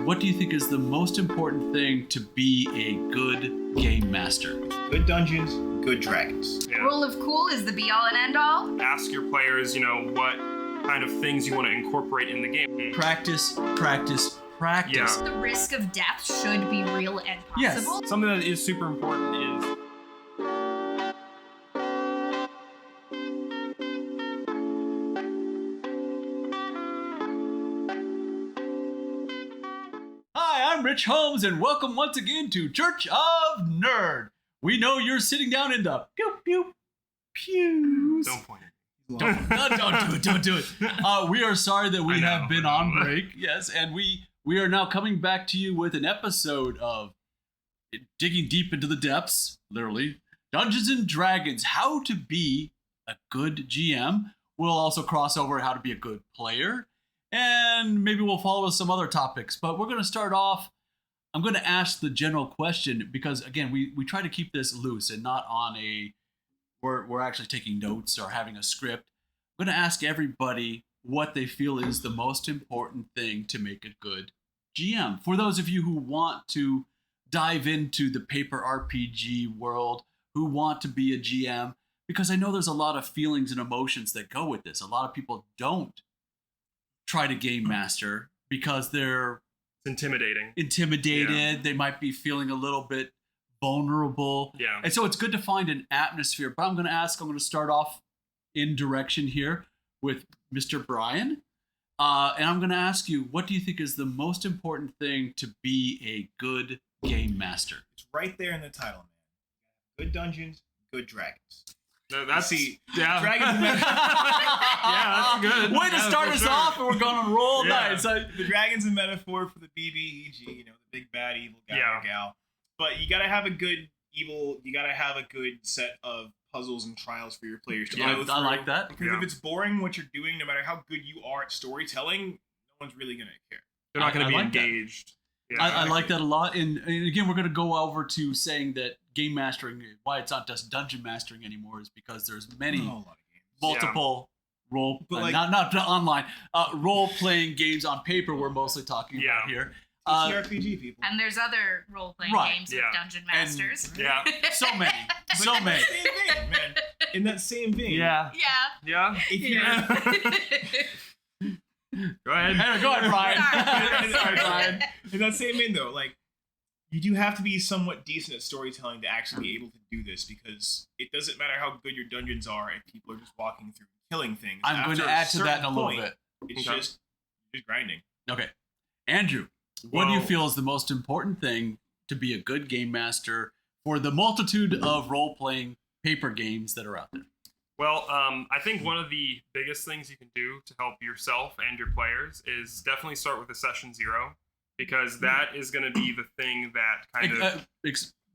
what do you think is the most important thing to be a good game master? Good dungeons, good dragons. Yeah. Rule of cool is the be all and end all. Ask your players, what kind of things you want to incorporate in the game. Practice, practice, practice. Yeah. The risk of death should be real and Yes. possible. Something that is super important is Hi, I'm Rich Holmes, and welcome once again to Church of Nerd. We know you're sitting down in the pews. don't point it. Don't do it. We are sorry that we I know. have been on break. Yes, and we are now coming back to you with an episode of digging deep into the depths, literally, Dungeons and Dragons, how to be a good GM. We'll also cross over how to be a good player, and maybe we'll follow some other topics. But we're going to start off. I'm going to ask the general question because, again, we try to keep this loose and not on a we're actually taking notes or having a script. I'm going to ask everybody what they feel is the most important thing to make a good GM. For those of you who want to dive into the paper RPG world, who want to be a GM, because I know there's a lot of feelings and emotions that go with this. A lot of people don't try to game master because they're It's intimidating. intimidated. They might be feeling a little bit vulnerable. Yeah. And so it's good to find an atmosphere. But I'm going to start off in direction here with Mr. Brian. And I'm going to ask you, what do you think is the most important thing to be a good game master? It's right there in the title, man. Good dungeons, good dragons. That's yeah. Dragons and Yeah, that's good. Way to Yeah, start for us sure. off, and we're going to roll Yeah. nice. The dragon's a metaphor for the BBEG, the big bad evil guy Yeah. or gal. But you gotta have a good evil. You gotta have a good set of puzzles and trials for your players to Yeah, go through. I like that. Because Yeah. if it's boring what you're doing, no matter how good you are at storytelling, no one's really gonna care. They're not going I to be like that. engaged. Yeah. I like that a lot. And again, we're going to go over to saying that game mastering, why it's not just dungeon mastering anymore, is because there's many A whole lot of games. multiple role, But like- not online, role-playing games on paper we're mostly talking Yeah. about here. TRPG people. And there's other role-playing Right. games Yeah. with Dungeon Masters. Yeah. So many. So In many. that same vein, man. In that same vein. Yeah. Yeah. Yeah. If you're Go ahead. Anyway, go ahead, Brian. Sorry. Sorry, Brian. in that same vein, though, like, you do have to be somewhat decent at storytelling to actually be able to do this, because it doesn't matter how good your dungeons are if people are just walking through and killing things. I'm going After to add to that in a certain little point, bit. It's Okay. just grinding. Okay. Andrew, what do you Well- feel is the most important thing to be a good game master for the multitude of role-playing paper games that are out there? Well, I think one of the biggest things you can do to help yourself and your players is definitely start with a session 0, because that is going to be the thing that kind of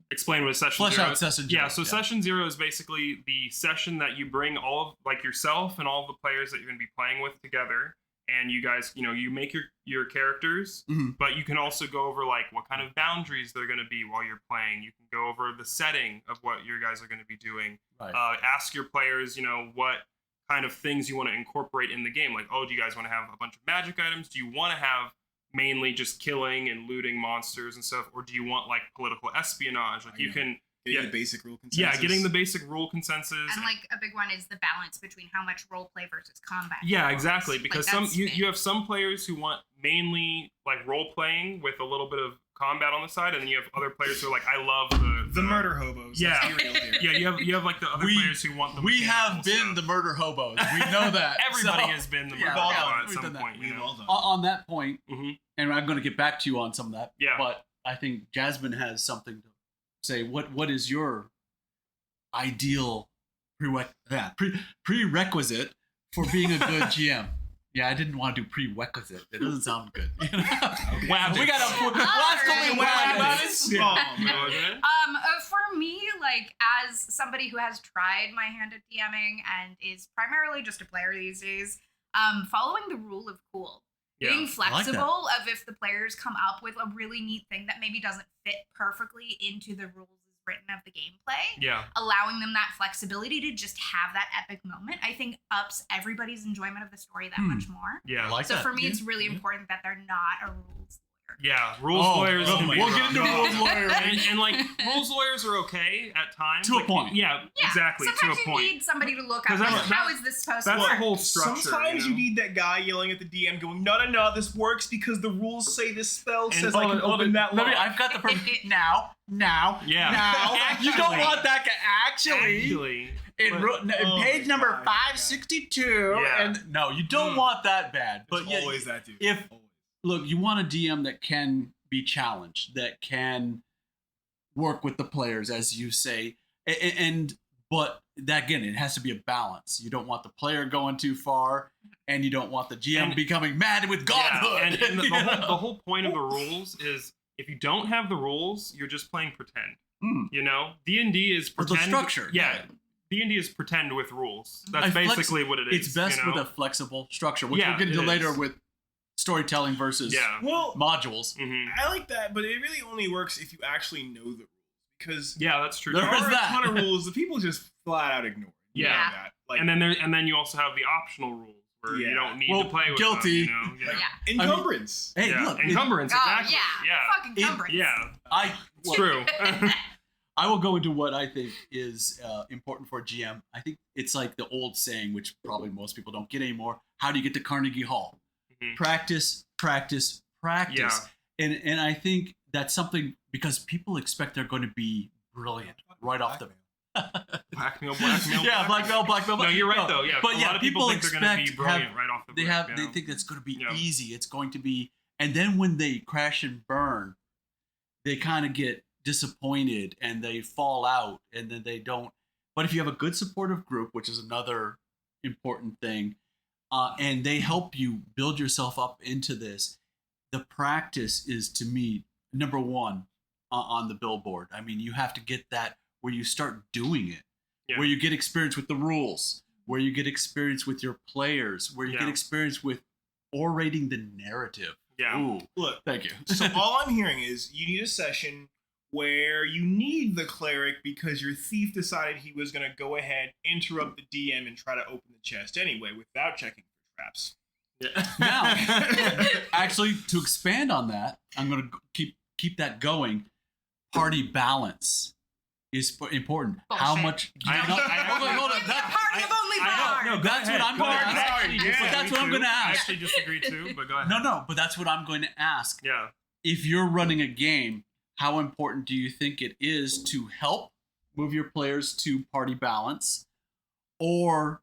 explain what a session Flesh 0 out is. session Yeah, 0, so session 0 is basically the session that you bring all of, like, yourself and all of the players that you're going to be playing with together, and you guys, you make your characters, Mhm. but you can also go over, like, what kind of boundaries they're going to be while you're playing. You can go over the setting of what your guys are going to be doing. Right. Ask your players, what kind of things you want to incorporate in the game. Like, oh, do you guys want to have a bunch of magic items? Do you want to have mainly just killing and looting monsters and stuff? Or do you want, like, political espionage? Like, you can... Getting Yeah. the basic rule consensus. Yeah, getting the basic rule consensus. And like a big one is the balance between how much role play versus combat. Yeah, there exactly. was. Because Like, that's you have some players who want mainly, like, role playing with a little bit of combat on the side, and then you have other players who are like, I love the murder hobos. Yeah. Let's be real here. Yeah, you have like the other We- players who want the We have mechanical been stuff. the murder hobos. We know that. Everybody So- has been the Yeah, murder all hobo done. at We've some done that. point. We've all done. On that point, Mhm. and I'm going to get back to you on some of that. Yeah. But I think Jasmine has something to say. What is your ideal prerequisite for being a good GM? Yeah, I didn't want to do prerequisite. It doesn't sound good. Wow, we got to. For me, like, as somebody who has tried my hand at DMing and is primarily just a player these days, following the rule of cool. Yeah. Being I like flexible of if the players come up with a really neat thing that maybe doesn't fit perfectly into the rules as written of the gameplay, Yeah. allowing them that flexibility to just have that epic moment, I think ups everybody's enjoyment of the story that much more. Yeah. I like So that. for me, Yeah, it's really yeah. important that they're not a rules Yeah, rules Oh, lawyers oh can my be We'll rough. get into rules lawyering. and like rules lawyers are okay at times. To a like, point. Yeah, exactly. Sometimes to a you point. need somebody to look 'Cause at. Like, that's- how is this supposed to That's work? the whole structure. Sometimes you know? need that guy yelling at the DM going, no, this works because the rules say this spell says Hold I can on, hold open on. that Let me- lock. I've got the perfect now. Yeah. You don't want that actually. In Oh page my number God, 562, Yeah. and no, you don't want that bad. But It's yeah, always that dude. if Always. look, you want a DM that can be challenged, that can work with the players, as you say, but that again, it has to be a balance. You don't want the player going too far, and you don't want the GM And- becoming mad with godhood. and the, you know? the whole point of the rules is if you don't have the rules, you're just playing pretend. Mm. You know, D&D is Or pretend. the structure. Yeah, D&D is pretend with rules. That's A flex- basically what it is. It's best you know? with a flexible structure, which Yeah, we'll get into it later is. with storytelling versus Yeah. Well, modules. hmm I like that, but it really only works if you actually know the rules. Because Yeah, that's true. There there is are a that. ton of rules that people just flat out ignore. You Yeah. know that. Like, And then you also have the optional rules where you Yeah. don't need Well, to play with guilty. them. You know? Yeah. encumbrance. Hey, Yeah. look, Encumbrance, Oh, exactly. yeah. Fucking It- cumbrance. Yeah. it's True. I will go into what I think is important for a GM. I think it's like the old saying, which probably most people don't get anymore. How do you get to Carnegie Hall? Mhm. Practice, practice, practice. Yeah. And I think that's something because people expect they're going to be brilliant right off the Blackmail. Yeah, blackmail. No, you're right though. Yeah, But a yeah, lot of people think they're going to be expect- brilliant have- right off the They rip, have you they know? think it's going to be Yeah. easy. It's going to be, and then when they crash and burn, they kind of get disappointed and they fall out, and then they don't. But if you have a good supportive group, which is another important thing, and they help you build yourself up into this, the practice is to me number one on the billboard. I mean, you have to get that where you start doing it, Yeah. where you get experience with the rules, where you get experience with your players, where you Yeah. get experience with orating the narrative. Yeah. Ooh, Look, thank you. so all I'm hearing is you need a session where you need the cleric because your thief decided he was going to go ahead, interrupt the DM, and try to open the chest anyway without checking for traps. Yeah. Now, actually, to expand on that, I'm going to keep that going. Party balance is important. How Bullshit. much? I- No, I- hold on. Be a party of only I don't know. bards. That's what I'm going to ask. Actually, Yeah. But that's what I'm going to I ask. actually disagree too, but go ahead. No, but that's what I'm going to ask. Yeah. If you're running a game, how important do you think it is to help move your players to party balance, or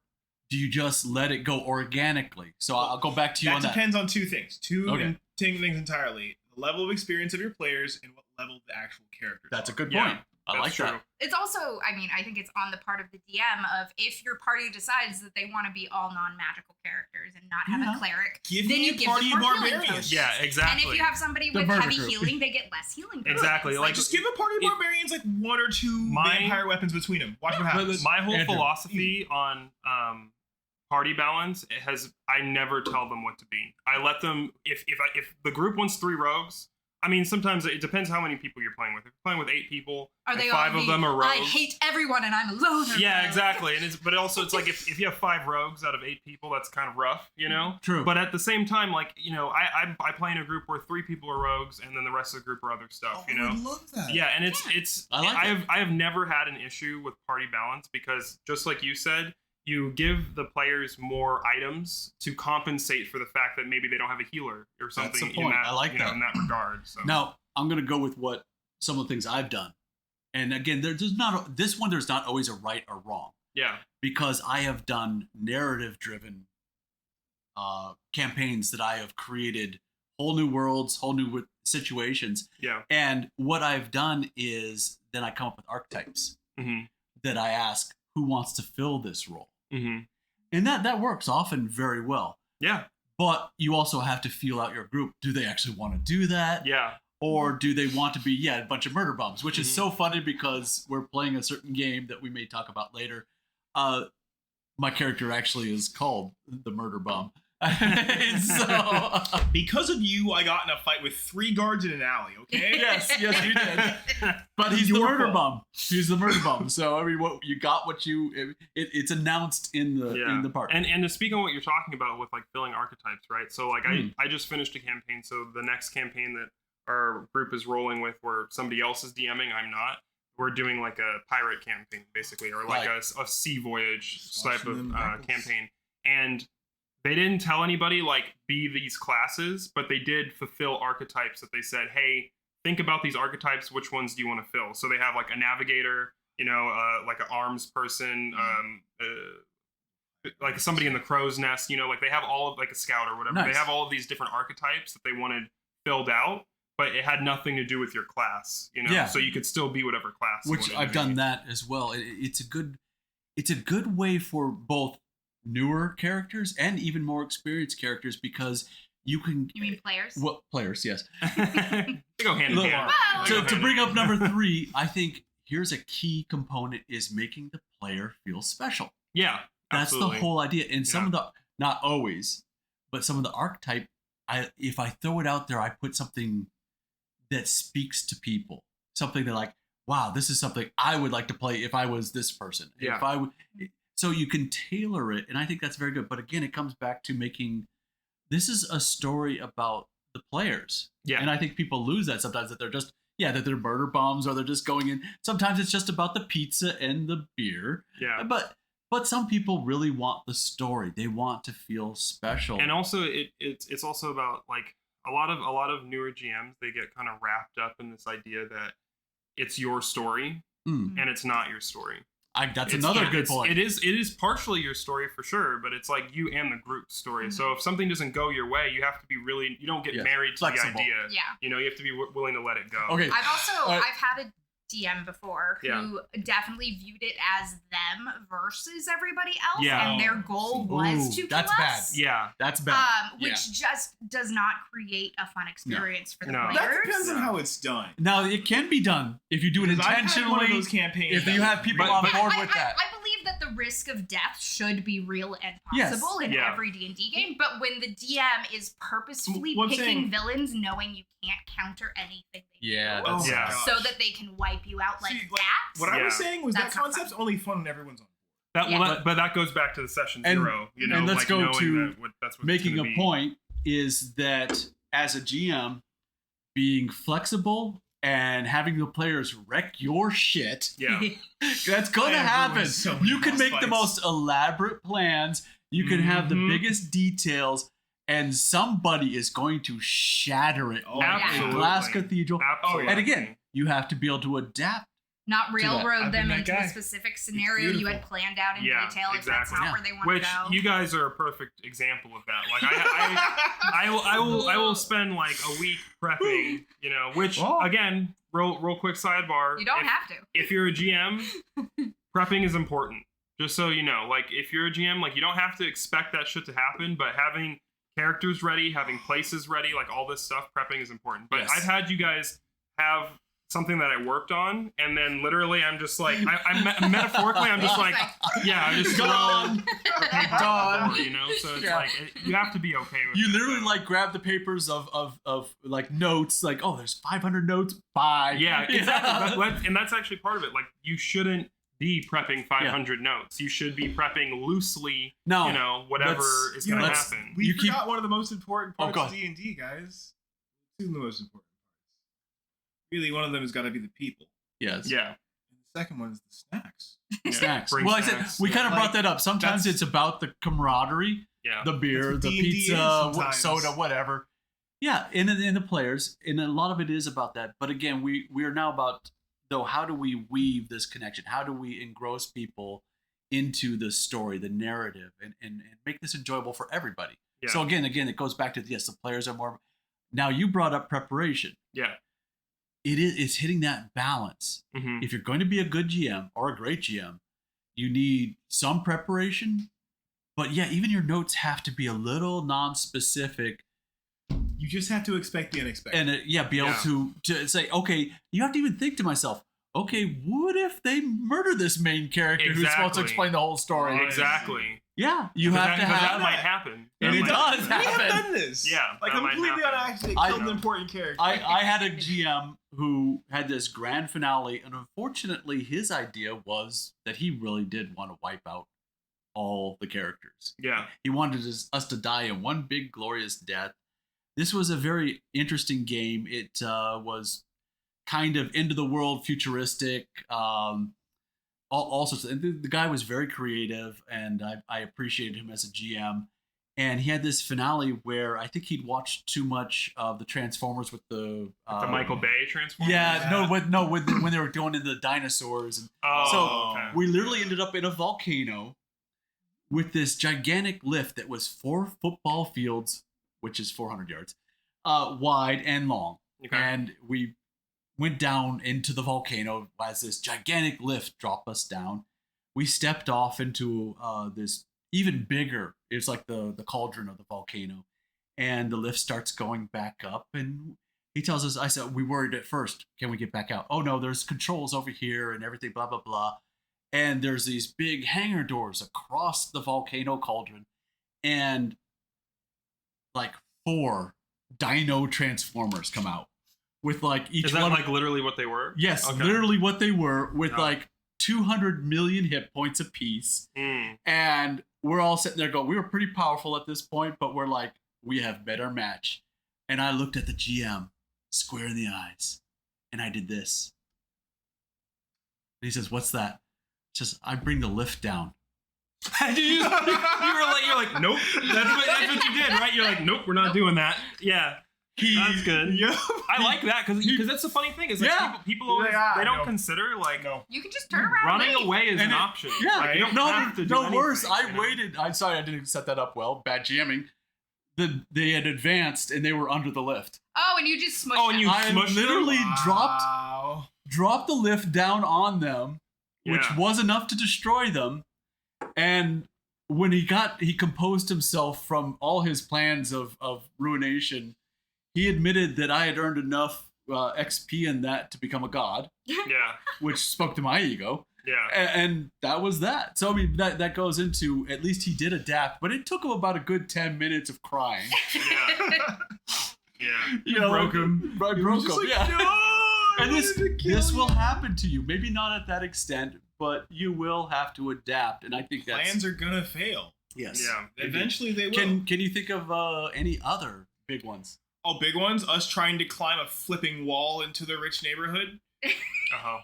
do you just let it go organically? So I'll go back to you That on that. depends on two things. Okay. Two things entirely. The level of experience of your players and what level the actual characters That's a are. good Yeah, point. I That's like true. that. It's also, I mean, I think it's on the part of the DM of if your party decides that they want to be all non-magical characters and not have Yeah. a cleric, Give then me you a give party them of more healing barbarians. potions. Yeah, exactly. And if you have somebody The with murder heavy group. healing, they get less healing. Exactly, potions. like, Just give a party of If- barbarians like one or two My- vampire weapons between them. Watch what happens. My whole Andrew. philosophy on party balance I never tell them what to be. I let them if the group wants 3 rogues. I mean, sometimes it depends how many people you're playing with. If you're playing with 8 people, Are they and 5 all of the, them are rogues. I hate everyone and I'm alone. Yeah, exactly. And but also it's like if you have 5 rogues out of 8 people, that's kind of rough, you know. True. But at the same time, like, you know, I play in a group where 3 people are rogues, and then the rest of the group are other stuff, you know. I would love that. Yeah, and it's I like I have never had an issue with party balance because just like you said, you give the players more items to compensate for the fact that maybe they don't have a healer or something the in point. that I like that. in that regard. So Now, I'm going to go with what some of the things I've done. And again, there's not this one. There's not always a right or wrong yeah, because I have done narrative-driven campaigns that I have created whole new worlds, whole new situations. yeah, And what I've done is then I come up with archetypes mm-hmm. that I ask who wants to fill this role, Mm-hmm. and that works often very well. yeah, But you also have to feel out your group. Do they actually want to do that? yeah, Or do they want to be, a bunch of murder bums, which is Mhm. so funny because we're playing a certain game that we may talk about later. My character actually is called the Murder Bum. So Because of you, I got in a fight with 3 guards in an alley. Okay. yes, you did. But he's the Your murder fault. bum. He's the murder bum. So I mean, what you got, what you it's announced in the part. And to speak on what you're talking about with like filling archetypes, right? So like I just finished a campaign, so the next campaign that our group is rolling with, where somebody else is DMing, I'm not. We're doing like a pirate campaign, basically, or like a sea voyage type of campaign. And they didn't tell anybody like be these classes, but they did fulfill archetypes that they said, hey, think about these archetypes. Which ones do you want to fill? So they have like a navigator, like an arms person, like somebody in the crow's nest, like they have all of like a scout or whatever. Nice. They have all of these different archetypes that they wanted filled out, but it had nothing to do with your class, Yeah. So you could still be whatever class. you Which wanted I've to be. done that as well. It's a good way for both newer characters and even more experienced characters, because you can. You mean players? Well, players, yes. They go hand in Look, hand. Well, They go To hand in bring hand. up number 3, I think here's a key component is making the player feel special. Yeah, That's absolutely. the whole idea. And some Yeah. of the, not always, but some of the archetype, if I throw it out there, I put something that speaks to people. Something that like, wow, this is something I would like to play if I was this person. Yeah. If I would, so you can tailor it, and I think that's very good. But again, it comes back to making, this is a story about the players. Yeah. And I think people lose that sometimes, that they're just, that they're murder bombs, or they're just going in. Sometimes it's just about the pizza and the beer. Yeah. But some people really want the story. They want to feel special. And also it's also about like a lot of newer GMs, they get kind of wrapped up in this idea that it's your story Mm. and it's not your story. That's It's- another yeah, good it's- point. It is partially your story for sure, but it's like you and the group's story. So if something doesn't go your way, you have to be really, you don't get Yeah, married to flexible. the idea. Yeah. You have to be willing to let it go. Okay. I've also Uh, I've had a DM before who Yeah. definitely viewed it as them versus everybody else, Yeah. and their goal was Ooh, to kill that's us. bad. Yeah. That's bad. Which just does not create a fun experience for the No. players. That depends on how it's done. Now, it can be done if you do it Because I've had one of intentionally. those campaigns. If that you was have people really on bad. board with that. I believe that the risk of death should be real and Yes. possible in Yeah. every D&D game, but when the DM is purposefully Well, I'm picking saying- villains knowing you can't counter anything they Yeah, do, that's- Oh my Yeah. gosh. so that they can wipe you out like See, that. What I was Yeah. saying was That's that not concept's only fun when everyone's on. Yeah. But that goes back to the session And- 0. and let's like go knowing to that that's what Making it's a gonna be. point is that as a GM, being flexible and having the players wreck your shit, Yeah. that's going to I have happen. ruined so many You can boss make the fights. most elaborate plans. You can have the Mhm. biggest details, and somebody is going to shatter it Oh, like a absolutely. glass cathedral. Absolutely. And again, you have to be able to adapt. Not that. railroad I've them been that into guy. a specific scenario you had beautiful. planned out in Yeah, detail if that's exactly. not Yeah. where they want Which to go. you guys are a perfect example of that. Like I will spend like a week prepping, which Oh. again, real quick sidebar. You don't if, have to. If you're a GM, prepping is important. Just so you know, like if you're a GM, like you don't have to expect that shit to happen, but having characters ready, having places ready, like all this stuff, prepping is important. But Yes. I've had you guys have something that I worked on, and then literally I'm just like, metaphorically, I'm just like, yeah, I'm just Gone. throwing paper Gone. over, So it's Yeah. like you have to be okay with You it, literally so. like grab the papers of like notes, like, oh, there's 500 notes. Bye. Yeah, exactly. And that's actually part of it. Like you shouldn't be prepping 500 notes. You should be prepping loosely. No, whatever let's- is going to let's- happen. We You keep- forgot one of the most important Oh, parts go of D&D, guys. Two of the most important parts. Really, one of them has got to be the people. Yes. Yeah. And the second one is the snacks. Snacks. Bring Well, snacks. we kind of Like, brought that up. Sometimes that's- it's about the camaraderie, Yeah. the beer, That's the what D&D is pizza, sometimes. soda, whatever. Yeah, and the players, and a lot of it is about that. But again, we are now about, though, how do we weave this connection? How do we engross people into the story, the narrative, and make this enjoyable for everybody? Yeah. So again, it goes back to, yes, the players are more. Now you brought up preparation. Yeah. It's hitting that balance. Mm-hmm. If you're going to be a good GM or a great GM, you need some preparation. But yeah, even your notes have to be a little non-specific, You just have to expect the unexpected. and be able Yeah. to say, okay, you have to even think to myself, okay, what if they murder this main character who's supposed to Exactly. explain the whole story? Exactly. Yeah, you Because have to because have that might happen. And That it might does happen. We have happen. done this. Yeah, like that might completely on happen. accident, I killed an know. important character. I had a GM who had this grand finale, and unfortunately, his idea was that he really did want to wipe out all the characters. Yeah. He wanted us to die in one big glorious death. This was a very interesting game. It was kind of end of the world, futuristic, all sorts of. And the guy was very creative, and I appreciated him as a GM. And he had this finale where I think he'd watched too much of the Transformers with the Michael Bay Transformers. Yeah, when they were going into the dinosaurs. And Oh, so okay. we literally ended up in a volcano with this gigantic lift that was 4 football fields, which is 400 yards, wide and long. Okay. And we went down into the volcano as this gigantic lift dropped us down. We stepped off into this even bigger. It's like the cauldron of the volcano. And the lift starts going back up. And he tells us, I said, we worried at first, can we get back out? Oh no, there's controls over here and everything, blah, blah, blah. And there's these big hangar doors across the volcano cauldron. And like 4 dino transformers come out with like each Is that one. like literally what they were? Yes, Okay. literally what they were with Yeah. like 200 million hit points apiece. Mm. And we're all sitting there going, we were pretty powerful at this point, but we're like, we have met our match. And I looked at the GM square in the eyes and I did this. And he says, what's that? He says, I bring the lift down. you're like, nope. That's what you did, right? You're like, nope, we're not doing that. Yeah. That's good. Yeah. I like that because that's the funny thing is like Yeah. people always Yeah, they don't no. consider like No. You can just turn around. running and leave. away is And an it- option. Yeah, Like, you don't have to do no worse. anything, I you know? waited. I'm sorry, I didn't set that up well. Bad GMing. They had advanced and they were under the lift. Oh, and you just smushed Oh, and them. you I smushed literally Wow. dropped the lift down on them, which Yeah. was enough to destroy them. And when he composed himself from all his plans of ruination, he admitted that I had earned enough XP in that to become a god, Yeah. which spoke to my ego. Yeah. And that was that. So I mean, that goes into, at least he did adapt, but it took him about a good 10 minutes of crying. Yeah. Yeah. You know, broke him. I He broke was just him. like, Yeah. "No, I And wanted to kill this will you." happen to you. Maybe not at that extent, but you will have to adapt. And I think that's Plans are gonna fail. yes. Yeah. Eventually they will. Can you think of any other big ones? Oh, big ones? Us trying to climb a flipping wall into the rich neighborhood? Uh-huh.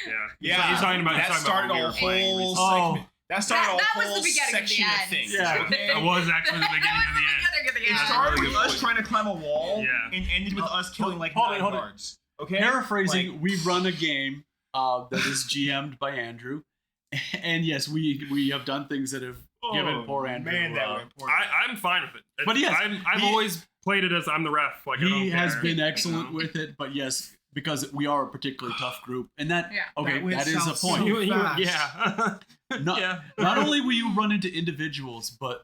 Yeah. Yeah. You're talking about that started when we a were playing whole recently. segment. That started That a was the whole beginning of the section of end. things. Yeah. Okay? That was actually the beginning That of was the the end. beginning of the It end. started really with good us point. trying to climb a wall Yeah. and ended with us killing like hold it, 9 hold it. guards. Okay? Paraphrasing, Like, we run a game that is GM'd by Andrew. And yes, we have done things that have given poor Andrew. Man, that went poor. I'm fine with it. But yes, I've he- always played it as I'm the ref. Like I don't He has care, been you excellent know? with it, but yes, because we are a particularly tough group, and that Yeah. okay, That went that is a south point. so fast. Yeah. Not, Yeah. not only will you run into individuals, but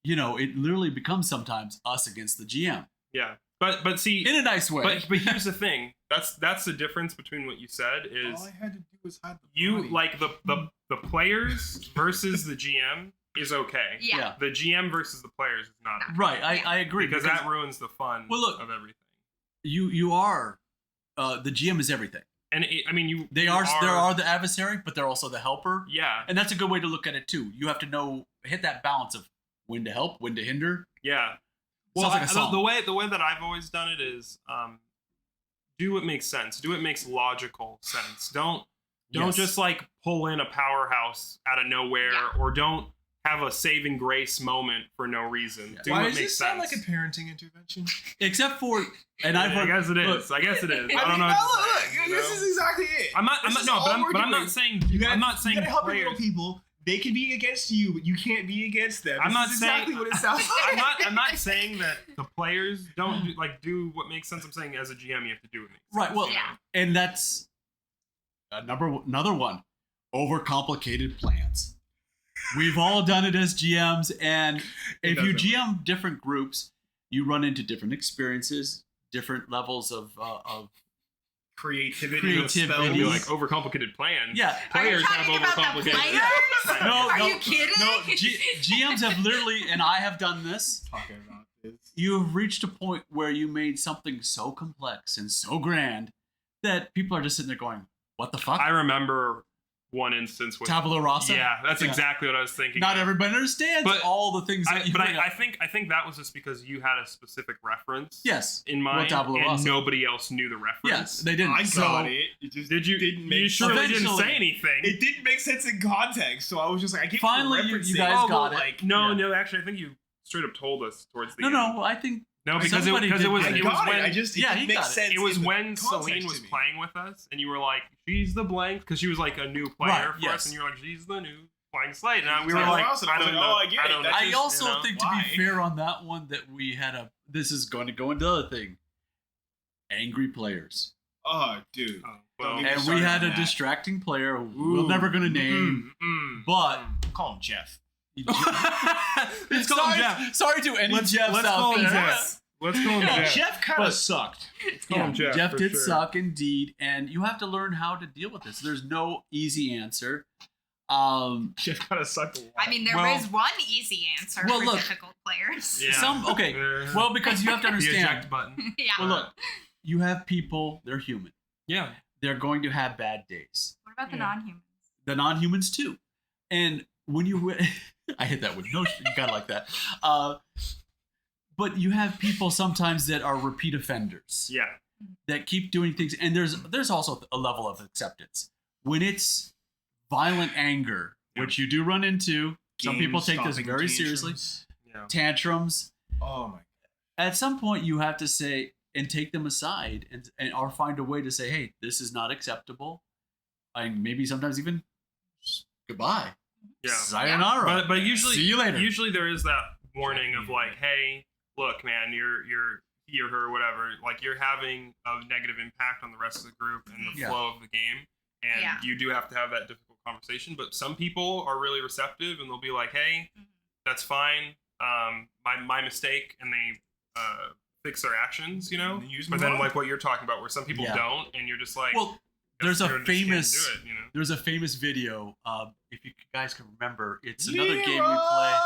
you know, it literally becomes sometimes us against the GM Yeah. But see, in a nice way. but here's the thing. That's the difference between what you said is all I had to do was hide the you body. like the players versus the GM is okay. Yeah. Yeah. The GM versus the players is not okay. Right, I agree because that ruins the fun Well, look, of everything. you are the GM is everything. And I mean, There are the adversary, but they're also the helper, Yeah. and that's a good way to look at it too. You have to hit that balance of when to help, when to hinder. Yeah. Well, Sounds like a song. the way that I've always done it is do what makes sense. Do what makes logical sense. Don't Yes. just like pull in a powerhouse out of nowhere Yeah. or don't have a saving grace moment for no reason. Yeah. Do Why what does makes this sound sense. like a parenting intervention? Except for, and I've I heard, guess it is. look, I guess it is. I I don't mean, know. no, what to look, say, you this know? is exactly it. I'm This is not. all But we're I'm not doing. saying. You gotta, I'm not saying you gotta help your players. little people. They can be against you, but you can't be against them. I'm This not is saying- exactly what it sounds like. I'm not saying that the players don't do what makes sense. I'm saying as a GM you have to do what makes sense. right. Well, you know? Yeah. and that's another one. Overcomplicated plans. We've all done it as GMs, and if you doesn't GM different groups, you run into different experiences, different levels of creativity of Creativity. It'd be spells. like overcomplicated plans. Yeah. Are you Players have talking about the overcomplicated players? No, Are no, you kidding? No, GMs have literally, and I have done this. Talking about this. You have reached a point where you made something so complex and so grand that people are just sitting there going, "What the fuck?" I remember one instance with Tabula rasa. Yeah, that's exactly what I was thinking. Not everybody understands But all the things that you. I think that was just because you had a specific reference. Yes. In mind, tabula and rasa. nobody else knew the reference. Yes, they didn't. I So- got it. It just Did you? didn't make You surely didn't Eventually- say anything. It didn't make sense in context, so I was just like, I get Finally, the you referencing. guys got it. like, no, Yeah. no. Actually, I think you straight up told us towards the No, end. no. I think No, because Somebody it did was get I it. it was got it. when I just Yeah, it he didn't make got it. sense. it was in the when context Celine to was me. playing with us, and you were like, "She's the blank," because she was like a new player Right, for yes. us, and you were like, "She's the new blank slate." And we were Tabula like, rasa, and I "I was don't like, know." oh, I get it. don't know. That's I just, also you know, think, to why? be fair on that one, that we had a. This is going to go into the other thing. Angry players, Oh, dude. Oh, well, Don't and we started had on a that. distracting player who we're never going to name, mm. but. Call him Jeff. Let's call him sorry, Jeff. sorry to any Let's Jeffs call out him there. Jeff. Let's call him Jeff. Jeff kind But- of sucked. call him Jeff, for did sure. suck indeed, and you have to learn how to deal with this. There's no easy answer. Jeff kind of sucked a lot. I mean, there Well- is one easy answer Well, for look. difficult players. Yeah. Some okay. Well, because you have to the understand. eject button. Yeah. Well, look, you have people. They're human. Yeah. They're going to have bad days. What about the Yeah. non-humans? The non-humans too. And when you, I hit that with no, you gotta like that. But you have people sometimes that are repeat offenders. Yeah. That keep doing things, and there's also a level of acceptance when it's violent anger, which you do run into. Some people take this very seriously. Yeah. Tantrums. Oh my. At some point, you have to say and take them aside, and or find a way to say, "Hey, this is not acceptable." And maybe sometimes even goodbye, Yeah. sayonara. But usually, see you later. Usually there is that warning of like, hey, look, man, you're he or her, whatever, like you're having a negative impact on the rest of the group and the Yeah. flow of the game, and Yeah. you do have to have that difficult conversation. But some people are really receptive and they'll be like, hey, that's fine, my mistake, and they fix their actions, you know. And use But move then on. like what you're talking about, where some people Yeah. don't, and you're just like, Well, there's a you just can't famous do it, you know? there's a famous video. If you guys can remember, it's another game we play.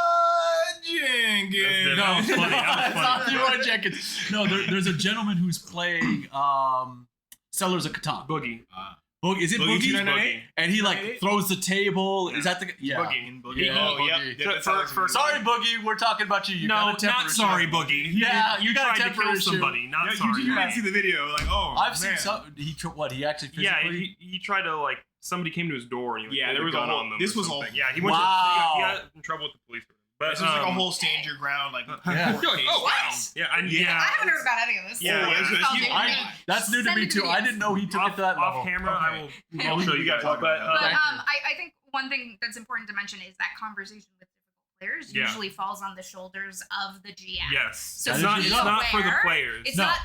Jenkins. That was funny, that was it's not funny. Leroy Jenkins. No, there's a gentleman who's playing Sellers of Catan. Boogie. Is it Boogie Boogie? 298? And he like 298? throws the table. Yeah. Is that the yeah? Boogie. Yeah, Oh, Boogie. yep. So that's for- how for- it's- Sorry, Boogie. We're talking about you. You No, got a temper not issue. sorry, Boogie. Yeah, you got a tried to temper kill issue. somebody. Not Yeah, sorry. you didn't see the video. Like, oh, I've man. seen some. He actually Yeah, physically. he tried to like somebody came to his door and he like, Yeah, pulled there a was a gun whole- on them. this or was all- something. Yeah, he went. Wow. He got in trouble with the police. But This was like a whole stand your ground, like Yeah. court case Oh, What? thing. Yeah, and Yeah. yeah. I haven't heard about any of this. Yeah, Oh, yeah. it's- it's- I'll you- do it. I, that's new to Send me me the too. I videos. didn't know he took it to that level. Off camera, Okay. I'll show you guys. talk about that. But Thank you. I think one thing that's important to mention is that conversation with difficult players Yeah. usually falls on the shoulders of the GM. Yes, So it's be not. It's not for the aware. players. It's No. not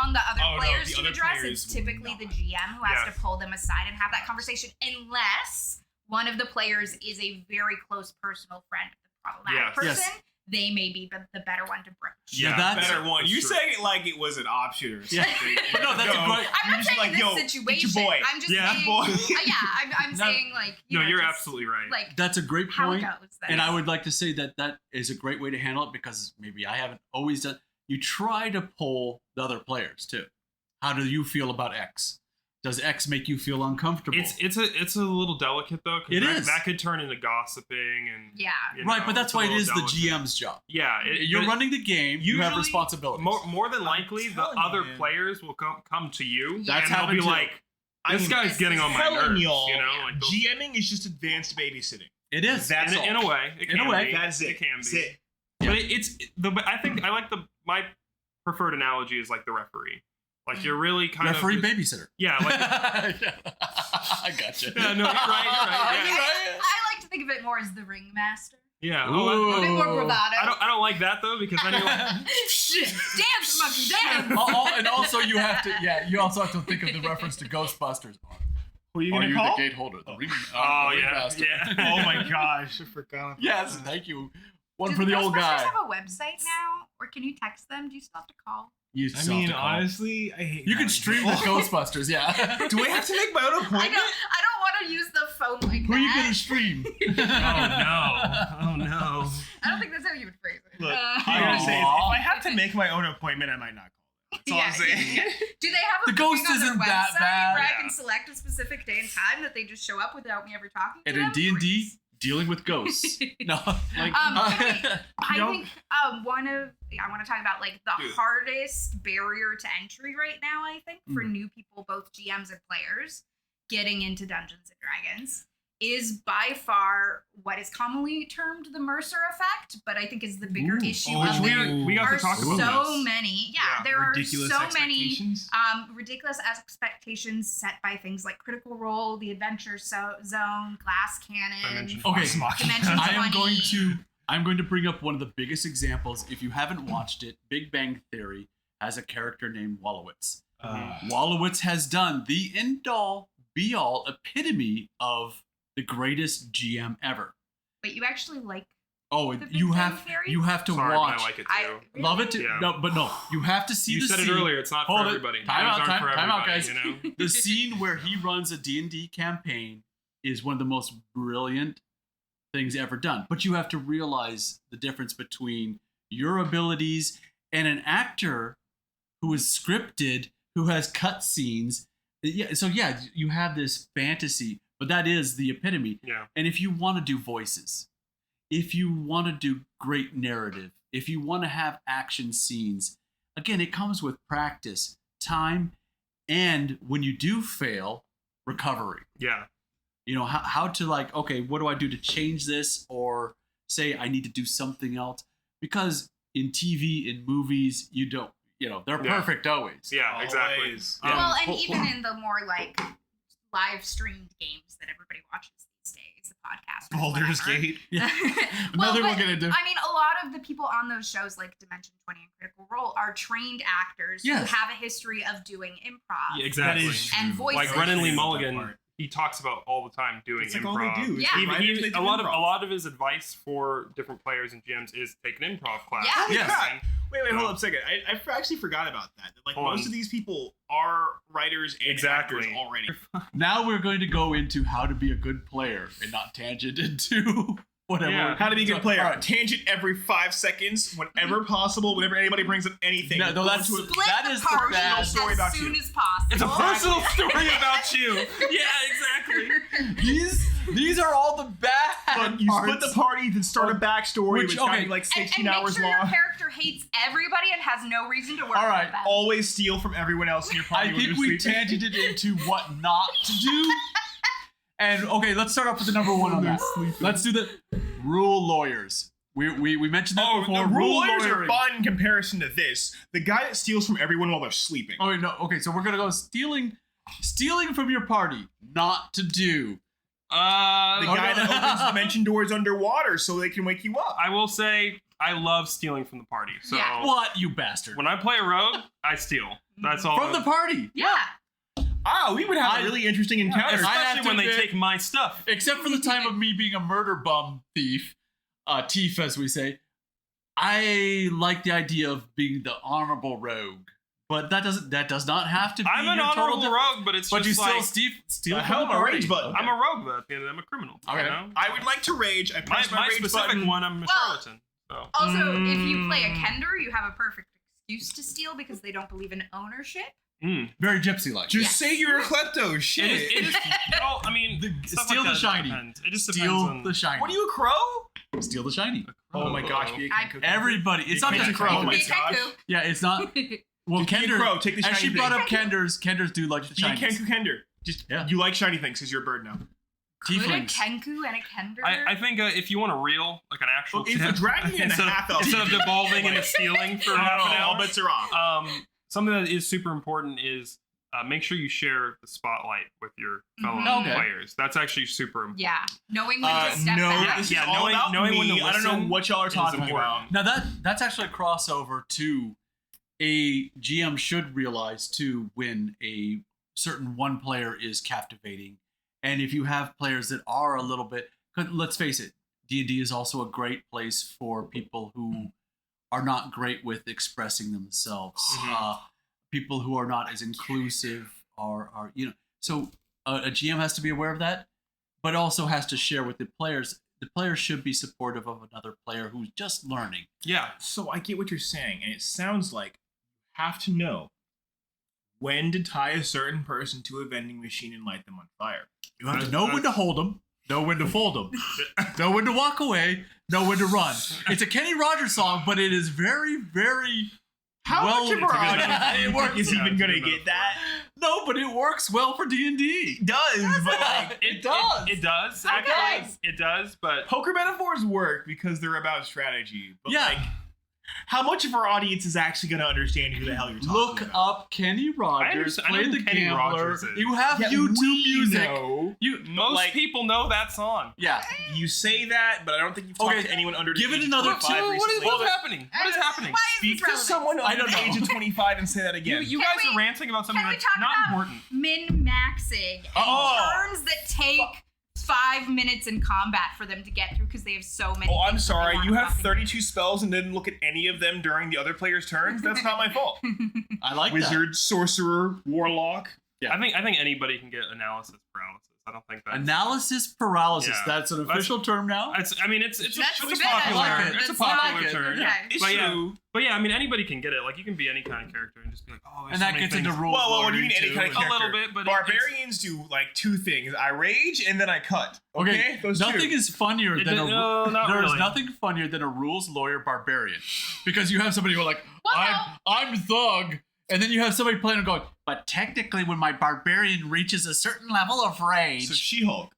on the other Oh, no, players the to other address. players It's will typically not. the GM who has Yes. to pull them aside and have that conversation, unless one of the players is a very close personal friend of the problematic Yes. person. Yes. They may be the better one to broach. Yeah, Yeah, that's Better one. that's You true. saying it like it was an option or Yeah. something. But no, that's a great- I'm You're not just saying like, in this yo, get situation. your boy. I'm just Yeah. saying. Boy. I'm No. saying like. You No, know, you're just, absolutely right. Like That's a great how it point. goes. And I would like to say that is a great way to handle it, because maybe I haven't always done. You try to pull the other players too. How do you feel about X? Does X make you feel uncomfortable? It's a little delicate though. 'Cause It that, is. that could turn into gossiping and Yeah. you right, know, but that's it's a why it little is the delicate. GM's job. Yeah, You're but running the game. You have usually, responsibilities. More than likely, the telling you, other man. players will come to you. That's and they'll happened be too. like, this I'm guy's getting on my telling nerves. y'all, You know, like those- GMing is just advanced babysitting. It is. That's in, all. in a way, it In a can way. be. That's it. It can That's be. it. But I think I like my preferred analogy is like the referee. Like you're really kind Referee of babysitter. Yeah, like I gotcha. yeah, no, you're right. Yeah, I like to think of it more as the ringmaster. yeah. Ooh. A bit more bravado. I don't like that though, because then you're like, Dance, monkey, dance. And also you have to think of the reference to Ghostbusters. Who are you Are gonna you call? the gate holder? The ring, oh the yeah, ringmaster. yeah. Oh my gosh, I forgot. About Yes, that. thank you. One Do for the old Ghostbusters guy. have a website now, or can you text them? Do you still have to call? You I still have mean, to call. honestly, I hate. You can calling stream the people. Ghostbusters, yeah. Do I have to make my own I appointment? don't want to use the phone like Who that. are you gonna stream? Oh no. I don't think that's how you would phrase it. Look, Uh, I'm gonna say, if Aw. I have to make my own appointment, I might not call. That's all I'm saying. Do they have a The booking ghost on their isn't that website bad. where I Yeah. can select a specific day and time that they just show up without me ever talking to And them? in D&D, dealing with ghosts. No, like I know- think I want to talk about like the Dude. hardest barrier to entry right now. I think for Mm. new people, both GMs and players, getting into Dungeons and Dragons is by far what is commonly termed the Mercer effect, but I think is the bigger Ooh. issue Oh, of which there we got are to talk about so this. many. Yeah, Yeah, there are Ridiculous so many expectations. ridiculous expectations set by things like Critical Role, the Adventure Zone, Glass Cannon. Dimension Okay. Vox Machina. Dimension- I'm going to bring up one of the biggest examples. If you haven't watched it, Big Bang Theory has a character named Wallowitz. Wallowitz has done the end-all, be-all epitome of the greatest GM ever. But you actually like Oh, The Big you Bang have Theory? you have to Sorry, watch. but I like it I too. really? Love it. Yeah. No, but no, you have to see You the said scene. it earlier. It's not Hold for it. everybody. Time out, Games aren't time- for time out, everybody, guys. You know? The scene where he runs a D&D campaign is one of the most brilliant things ever done. But you have to realize the difference between your abilities and an actor who is scripted, who has cutscenes. Yeah, so yeah, you have this fantasy, but that is the epitome. Yeah. And if you want to do voices, if you want to do great narrative, if you want to have action scenes, again, it comes with practice, time, and when you do fail, recovery. Yeah. You know, how to like, okay, what do I do to change this? Or say I need to do something else. Because in TV, in movies, you don't, you know, they're Yeah. perfect always. Yeah, exactly. Always. Yeah. well, and Hold- even hold- in the more like live streamed games that everybody watches these days, the podcast. or Baldur's whatever. Gate. Yeah. Well, Another but, we're gonna do. I mean, a lot of the people on those shows, like Dimension 20 and Critical Role, are trained actors Yes. who have a history of doing improv. Yeah, exactly. That is And true. voices. Like Brennan Lee That Mulligan, part. he talks about all the time doing It's like improv. all they do. It's Yeah. the writers, they do A improv. lot of his advice for different players and GMs is take an improv class. Yeah. Holy Yes. crap. Wait, hold up a second. I actually forgot about that. Like, Hold most on. of these people are writers and Exactly. actors already. Now we're going to go into how to be a good player and not tangent into whatever. Yeah. How to be a good player. All right. Tangent every 5 seconds, whenever possible, whenever anybody brings up anything. No, Go that's- into a- Split That the is the party bad as story about soon you. as possible. It's a Exactly. personal story about you. Yeah, exactly. These are all the bad But you split the party, then start a backstory, Which- which gotta okay. be like and 16 make hours sure your long. character hates everybody and has no reason to work All right, with them. Always steal from everyone else in your party. I when think they're we sleeping. tangented into what not to do. And okay, let's start off with the number one on that. Let's do the rule lawyers. We mentioned that Oh, before. the rule lawyers are lawyering. fun in comparison to this. The guy that steals from everyone while they're sleeping. Oh wait, no. Okay, so we're gonna go stealing from your party. Not to do. The The guy that opens dimension doors underwater so they can wake you up. I will say I love stealing from the party. So Yeah. What, you bastard? when I play a rogue, I steal. That's all. From the party. Yeah. We would have I- a really interesting encounter. I have Especially to when they admit- take my stuff. Except for the time of me being a murder bum thief, as we say. I like the idea of being the honorable rogue, but that does not have to be. I'm an your total honorable rogue, but it's But you just still like steal The from hell the of a party. rage button. Okay. I'm a rogue, but at the end of the day, I'm a criminal. Okay. You know? I would like to rage. I press my My rage specific button. one, I'm a Well- charlatan. So. Also, if you play a Kender, you have a perfect excuse to steal because they don't believe in ownership. Very gypsy-like. Just Yes. say you're a klepto. Shit. It is, well, I mean, stuff steal like the that shiny. depends. It just depends Steal on the shiny. What are you, a crow? Steal the shiny. Oh my gosh, be a I- Kenku. Everybody. It's not You just can't crow. Oh my Be a gosh. Kenku. Yeah, it's not. Well, Just be a Kender. crow. Take the As shiny she brought thing. up Kenders do like the Be a shinies. Kenku Kender. Just Yeah. you like shiny things because you're a bird now. Could a Tieflings. Kenku and a Kender? I think if you want a real, like an actual Well, if a tip, dragon and a instead, half elf, instead of devolving into stealing for half an all hour, bets are off. something that is super important is make sure you share the spotlight with your fellow Mhm. Okay. players. That's actually super important. Yeah. Knowing when to step no, back. this is Yeah, all knowing- about knowing me. when to I don't know listen what y'all are is talking important. about. Now that's actually a crossover to a GM should realize too when a certain one player is captivating, and if you have players that are a little bit, 'cause let's face it, D&D is also a great place for people who are not great with expressing themselves. People who are not as inclusive are so a GM has to be aware of that, but also has to share with the players. The players should be supportive of another player who's just learning. Yeah. So I get what you're saying, and it sounds like you have to know when to tie a certain person to a vending machine and light them on fire. You have to know when to hold them, know when to fold them, know when to walk away, know when to run. It's a Kenny Rogers song, but it is very, very How well. much of our audience It works. is even it's a going to good get that? No, but it works well for D&D. It does, but like, It does. It does. Okay. Actually, it does. But poker metaphors work because they're about strategy. But Yeah. like, how much of our audience is actually going to understand who the hell you're talking Look about? up Kenny Rogers, I know play who the Kenny gambler. Rogers is. You have Yeah, YouTube we music. know. most like- people know that song. Yeah. You say that, but I don't think you've talked Okay, to anyone under the give it age of another 25 two. recently. What is happening? What is happening? Why is Speak this to relevant? someone I under don't the age know. of 25 and say that again. You Can guys we- are ranting about something Can we that's talk not about important. min-maxing and Oh. turns that take 5 minutes in combat for them to get through because they have so many. Oh, I'm things that they sorry. wanna You have fucking 32 spells and didn't look at any of them during the other player's turns? That's not my fault. I like Wizard, sorcerer, warlock. Yeah. I think anybody can get analysis paralysis. I don't think that. that. Analysis paralysis. Yeah. That's an official term now. It's That's a good. popular. I like it. It's a That's popular not- term. okay. It's But yeah, true. but yeah, I mean anybody can get it. Like you can be any kind of character and just be like, oh, there's And so that many gets things. into rules. Well, what do you mean lording, any too. kind of A character? little bit, but Barbarians do like two things. I rage and then I cut. Okay? Those nothing two. is funnier than No, not there is really. nothing funnier than a rules lawyer barbarian, because you have somebody who like I'm thug, and then you have somebody playing and going, but technically when my barbarian reaches a certain level of rage, So She-Hulk.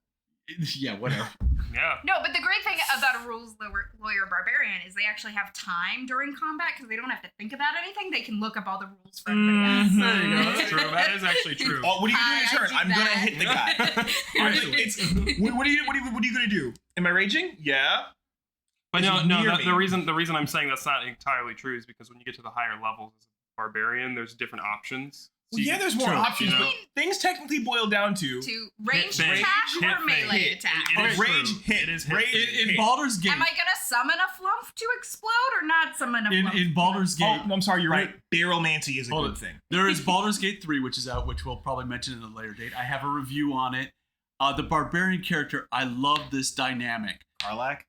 yeah, whatever. Yeah. No, but the great thing about a rules lawyer barbarian is they actually have time during combat because they don't have to think about anything. They can look up all the rules for everybody else. There you go. That's true. That is actually true. Oh, what are you doing in I turn? did I'm gonna that. hit the guy. What are you gonna do? Am I raging? Yeah. But Is no, he no. near The me? reason I'm saying that's not entirely true is because when you get to the higher levels as a barbarian, there's different options. So Well, you yeah, can- there's more True, options, you know. but things technically boil down to To range Hit, attack hit, or melee hit. attack. It is rage, true. hit, It is hit. rage, In hit. Baldur's Gate, Am I gonna summon a flump to explode or not summon a flump? in Baldur's Gate, Oh, I'm sorry, you're right. Wait. Barrelmancy is a Hold good it. thing. there is Baldur's Gate 3, which is out, which we'll probably mention in a later date. I have a review on it. The barbarian character, I love this dynamic. Karlak?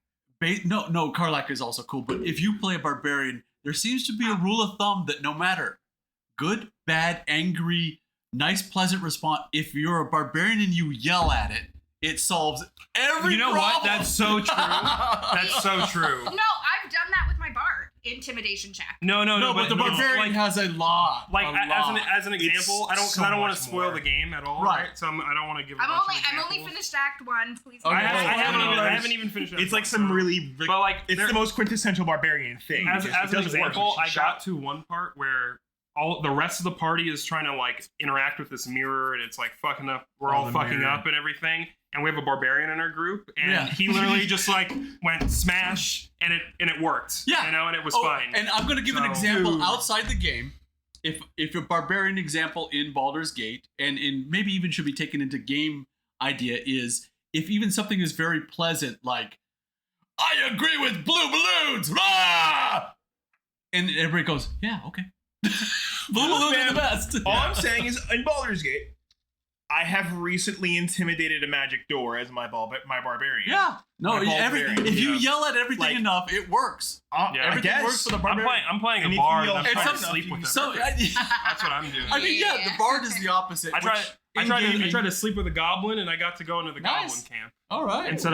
No, Karlak is also cool, but if you play a barbarian, there seems to be a rule of thumb that no matter good, bad, angry, nice, pleasant response, if you're a barbarian and you yell at it, it solves every You know problem. what? That's so true. That's so true. No, I've done that with my bard. Intimidation check. No, No, but the it's barbarian has a lot. like a as lot. an example, I don't so want much to spoil more. the game at all. Right. So I don't want to give. I'm bunch only of I'm only examples. finished Act 1. Please. Okay. I Oh, haven't even finished. It's like some really. But like, It's the most quintessential barbarian thing. as It an doesn't work, example, it's I just got shot. to one part where all the rest of the party is trying to like interact with this mirror, and it's like fucking up. We're all the fucking mirror. up and everything. And we have a barbarian in our group, and Yeah. he literally just like went smash, and it worked. Yeah. you know, and it was Oh, fine. And I'm going to give an So- example Dude. outside the game. If a barbarian example in Baldur's Gate, and maybe even should be taken into game idea, is if even something is very pleasant, like, I agree with blue balloons, rah! And everybody goes, yeah, okay. Blue balloons are the best. All I'm saying is, in Baldur's Gate, I have recently intimidated a magic door as my barbarian. Yeah. No, My barbarian, if you yeah. yell at everything Like- enough, it works. Yeah. I Everything guess. works for the barbarian. I'm playing And a if bard, you and I'm yell trying to hard sleep enough, with you them. So, That's what I'm doing. I mean, yeah, the bard is the opposite. I tried which in to gaming- sleep with a goblin, and I got to go into the Nice. goblin camp All right. instead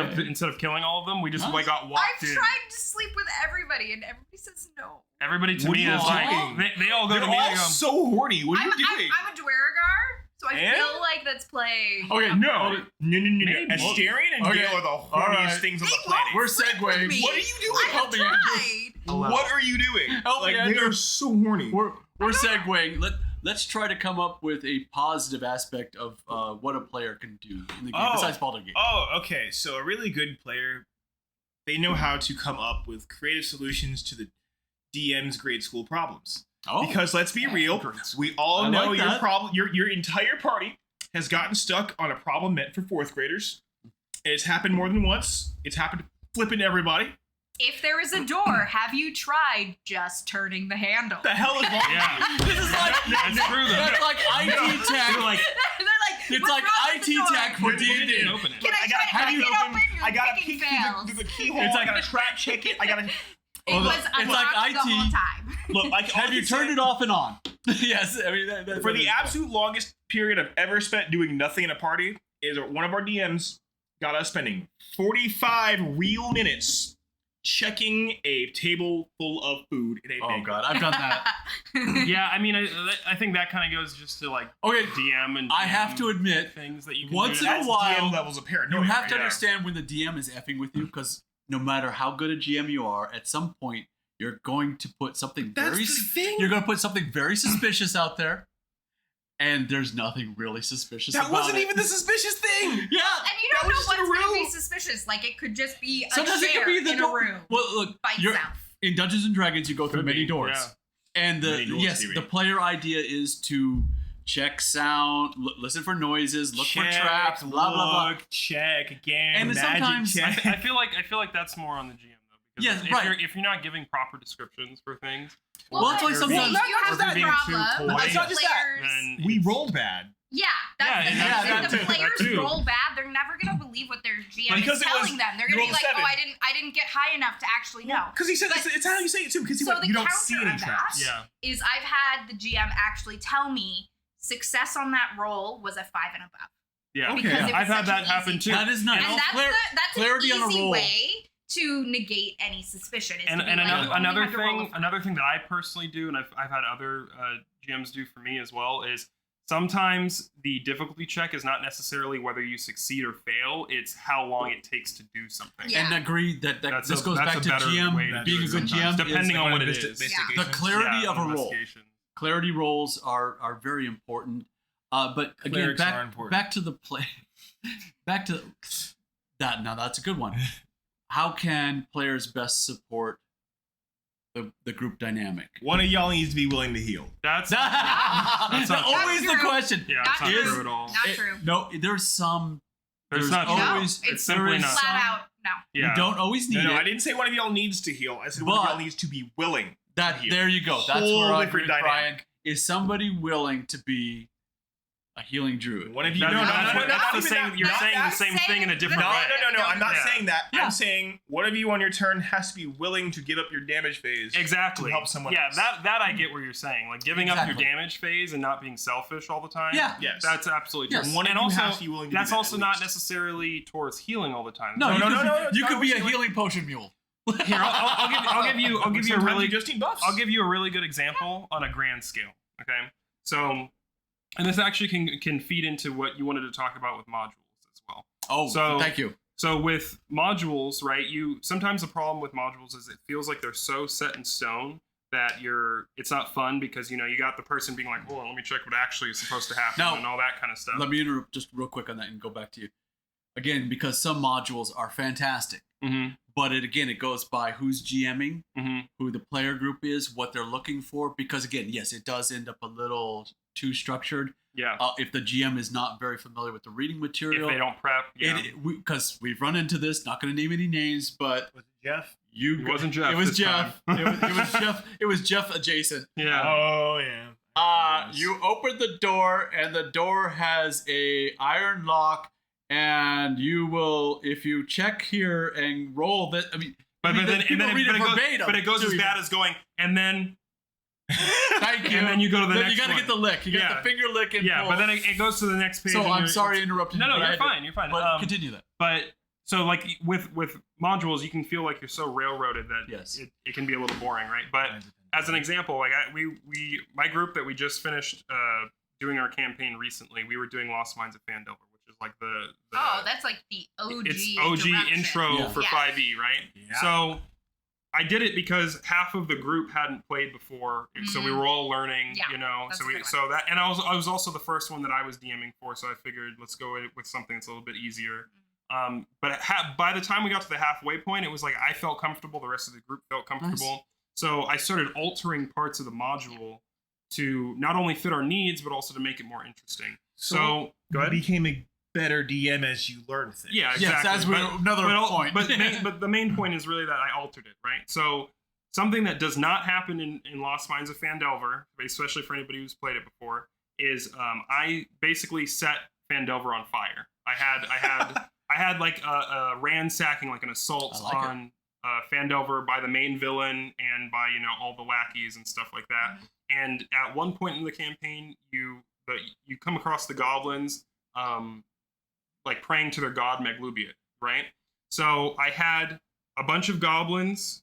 of killing all of them. We just Nice. like got walked I've in. tried to sleep with everybody, and everybody says no. Everybody to What me are you is like doing? they all go They're to me all and go, so horny. What are you doing? I'm a Dwergar, so I And? feel like that's playing. Okay, No. No. Maybe. Astarion and Okay. Gale are the All horniest right. things on the They planet. We're Sleep with segueing. me. What are you doing? I've Help me, Andrew. tried. Hello. What are you doing? Help me, Like, they Andrew. are so horny. We're segueing. Let's try to come up with a positive aspect of what a player can do in the game besides Baldur's Gate. Oh, okay. So a really good player, they know how to come up with creative solutions to the DM's grade school problems. Oh, Because let's be real, we all I know like your that. problem. Your entire party has gotten stuck on a problem meant for fourth graders. It's happened more than once. It's happened flipping everybody. If there is a door, have you tried just turning the handle? The hell is wrong? Yeah. This is like That's true, though. That's like IT tech. You're like, They're like, It's "What's like wrong with the IT door? tech for you didn't D&D. open it. Can I I try gotta to have crack you it open? Your I gotta picking peek fails. through the keyhole. It's like- I gotta trap check it. I gotta It Well, was it's unlocked like the whole IT. time. look. Like Have you turned it off and on? Yes, I mean that's for the absolute longest period I've ever spent doing nothing in a party is one of our DMs got us spending 45 real minutes checking a table full of food in a Oh banquet. god, I've done that. Yeah, I mean, I think that kind of goes just to like Okay, DM and I have DM to admit, things that you can once do. in a That's while, DM levels of paranoia. you have to yeah. understand when the DM is effing with you, because no matter how good a GM you are, at some point you're going to put something That's very the thing. you're going to put something very suspicious out there, and there's nothing really suspicious That about wasn't it. even the suspicious thing. Yeah. And you That don't was know just in a what's going to be room. suspicious. Like, it could just be a Sometimes it chair could be the in door. a room Well, look, by you're, itself. in Dungeons and Dragons, you go through Could many be, doors, yeah. and Many doors, yes, you the mean. player idea is to check sound, listen for noises, look for traps, blah blah blah. Look, check again. And magic sometimes- check. I feel like that's more on the GM though. Because Yes, if right. if you're not giving proper descriptions for things, Well, that's why you're sometimes- being- Well, you have not the being too problem. coy. The It's not just that. players. then We it's- rolled bad. Yeah, that's Yeah, the thing. yeah, If that the too, players that too. roll bad, they're never gonna believe what their GM Because is it was- telling them. They're you gonna be rolled like, a "Oh, seven. I didn't get high enough to actually know." Because he said But- it's how you say it too. Because he's So like, the you don't see counter any of that- traps. yeah. Is I've had the GM actually tell me success on that roll was a 5 and above. Yeah, Okay. Because it was I've had such that an happen easy too. That is nice. And No, that's clarity an on a easy roll. way to negate any suspicion. Is And, to be and like, you another, only had to roll a another 5. thing that I personally do, and I've had other GMs do for me as well, is sometimes the difficulty check is not necessarily whether you succeed or fail; it's how long it takes to do something. Yeah. And agreed that That's this goes that's back a to better way GM to being do a it good sometimes, GM. depending is on what it investi- is. investigation. the clarity Yeah, of a roll. investigation. Clarity rolls are very important. But again, Clerics are back important. back to the play. Back to that. Now that's a good one. How can players best support the group dynamic? One of y'all needs to be willing to heal. That's That's not always true. the question. yeah, Not it's not true. true at all. Not It- true. No, there's some. There's not No, always. it's simply there is not. some- Flat out, no. Yeah. You don't always need No, it. I didn't say one of y'all needs to heal. I said one of But- y'all needs to be willing. That heal. there you go. That's Whole where I different agree, Brian. dynamic. Is somebody willing to be a healing druid? One of you. That's, No, no, that's no, what- no, that's not the even same. that. You're Not saying that. the same thing in a different No, way. no. I'm not Yeah. saying that. Yeah. I'm saying one of you on your turn has to be willing to give up your damage phase. Exactly. To help someone Yeah, else. that I get what you're saying. Like giving up Exactly. your damage phase and not being selfish all the time. Yeah. Yes. That's absolutely Yes. true. One of and you also, has to be willing to do that's that, also at not least. necessarily towards healing all the time. No, No, you no, could, no, be- no, you it's could not be a always healing potion mule. Here, I'll give you a Sometimes really you just need buffs. I'll give you a really good example on a grand scale. Okay, so and this actually can feed into what you wanted to talk about with modules as well. Oh, So- thank you. So with modules, right? You sometimes the problem with modules is it feels like they're so set in stone that it's not fun because you got the person being like, "Oh, let me check what actually is supposed to happen," Now, and all that kind of stuff. Let me interrupt just real quick on that and go back to you. Again, because some modules are fantastic, Mm-hmm. but it goes by who's GMing, Mm-hmm. who the player group is, what they're looking for. Because again, yes, it does end up a little too structured. Yeah. If the GM is not very familiar with the reading If material, they don't prep, yeah. because we've run into this. Not going to name any names, but Was it Jeff? you. It wasn't Jeff It was this Jeff. time. It was Jeff. It was Jeff adjacent. yeah. Oh yeah. You open the door, and the door has a iron lock, and you will, if you check here and roll that. I mean, But then people read it verbatim. but it goes too, as even. bad as going, and then Thank you. and then you go to the Then next you got to one. get the lick. You got Yeah. the finger lick and Yeah, pull. but then it goes to the next page. So and I'm you're- sorry to interrupt you. No, but I you're had to- fine. You're fine. But continue that. But so like with modules, you can feel like you're so railroaded that Yes. it can be a little boring, right? But as an example, like my group that we just finished doing our campaign recently, we were doing Lost Mines of Phandelver, which is like the Oh, that's like the OG. it's OG direction. intro Yeah. for Yeah. 5e, right? Yeah. So I did it because half of the group hadn't played before, so we were all learning, Yeah, that's So a good one. so that, and I was also the first one that I was DMing for, so I figured let's go with something that's a little bit easier. But by the time we got to the halfway point, it was like I felt comfortable, the rest of the group felt comfortable. Nice. So I started altering parts of the module to not only fit our needs, but also to make it more interesting. So go it ahead. became a better DM as you learn things. Yeah, exactly. Yes, that's another point. But the main point is really that I altered it, right? So something that does not happen in Lost Mines of Phandelver, especially for anybody who's played it before, is I basically set Phandelver on fire. I had like a ransacking, like an assault on Phandelver by the main villain and by all the lackeys and stuff like that. And at one point in the campaign, you come across the goblins, like praying to their god Maglubiet, right? So I had a bunch of goblins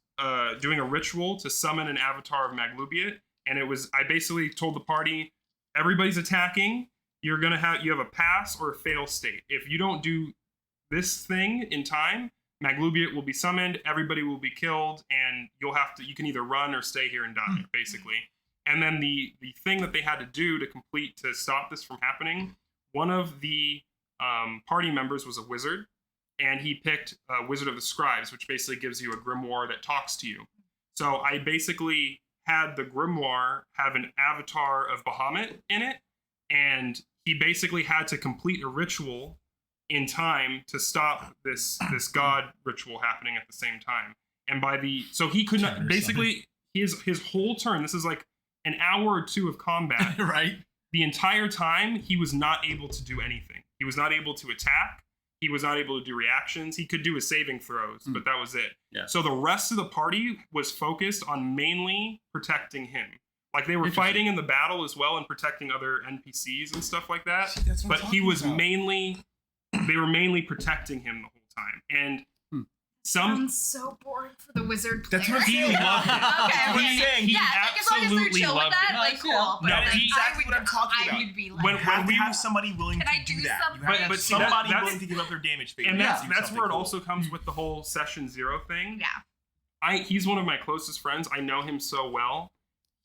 doing a ritual to summon an avatar of Maglubiet, and I basically told the party, everybody's attacking. You have a pass or a fail state. If you don't do this thing in time, Maglubiet will be summoned, everybody will be killed, and you can either run or stay here and die, basically. And then the thing that they had to do to stop this from happening, one of the party members was a wizard, and he picked Wizard of the Scribes, which basically gives you a grimoire that talks to you. So I basically had the grimoire have an avatar of Bahamut in it, and he basically had to complete a ritual in time to stop this god ritual happening at the same time. And so he could not basically his whole turn. This is like an hour or two of combat. Right. The entire time he was not able to do anything. He was not able to attack. He was not able to do reactions. He could do his saving throws, but that was it. Yeah. So the rest of the party was focused on mainly protecting him. Like they were fighting in the battle as well and protecting other NPCs and stuff like that. See, that's what but I'm he talking was about. they were mainly protecting him the whole time. And Sounds so boring for the wizard player. That's what he loved it. Okay. He Yeah, like as long as they're absolutely chill with loved that, it. like cool. But No, then he- exactly what I'm talking about. I would be like, When You have to we- have somebody willing Can to I do that. You something? have to But have see, somebody that's- willing to give up their damage phase. And to that's do where something it cool. also comes with the whole session 0 thing. yeah. He's one of my closest friends. I know him so well.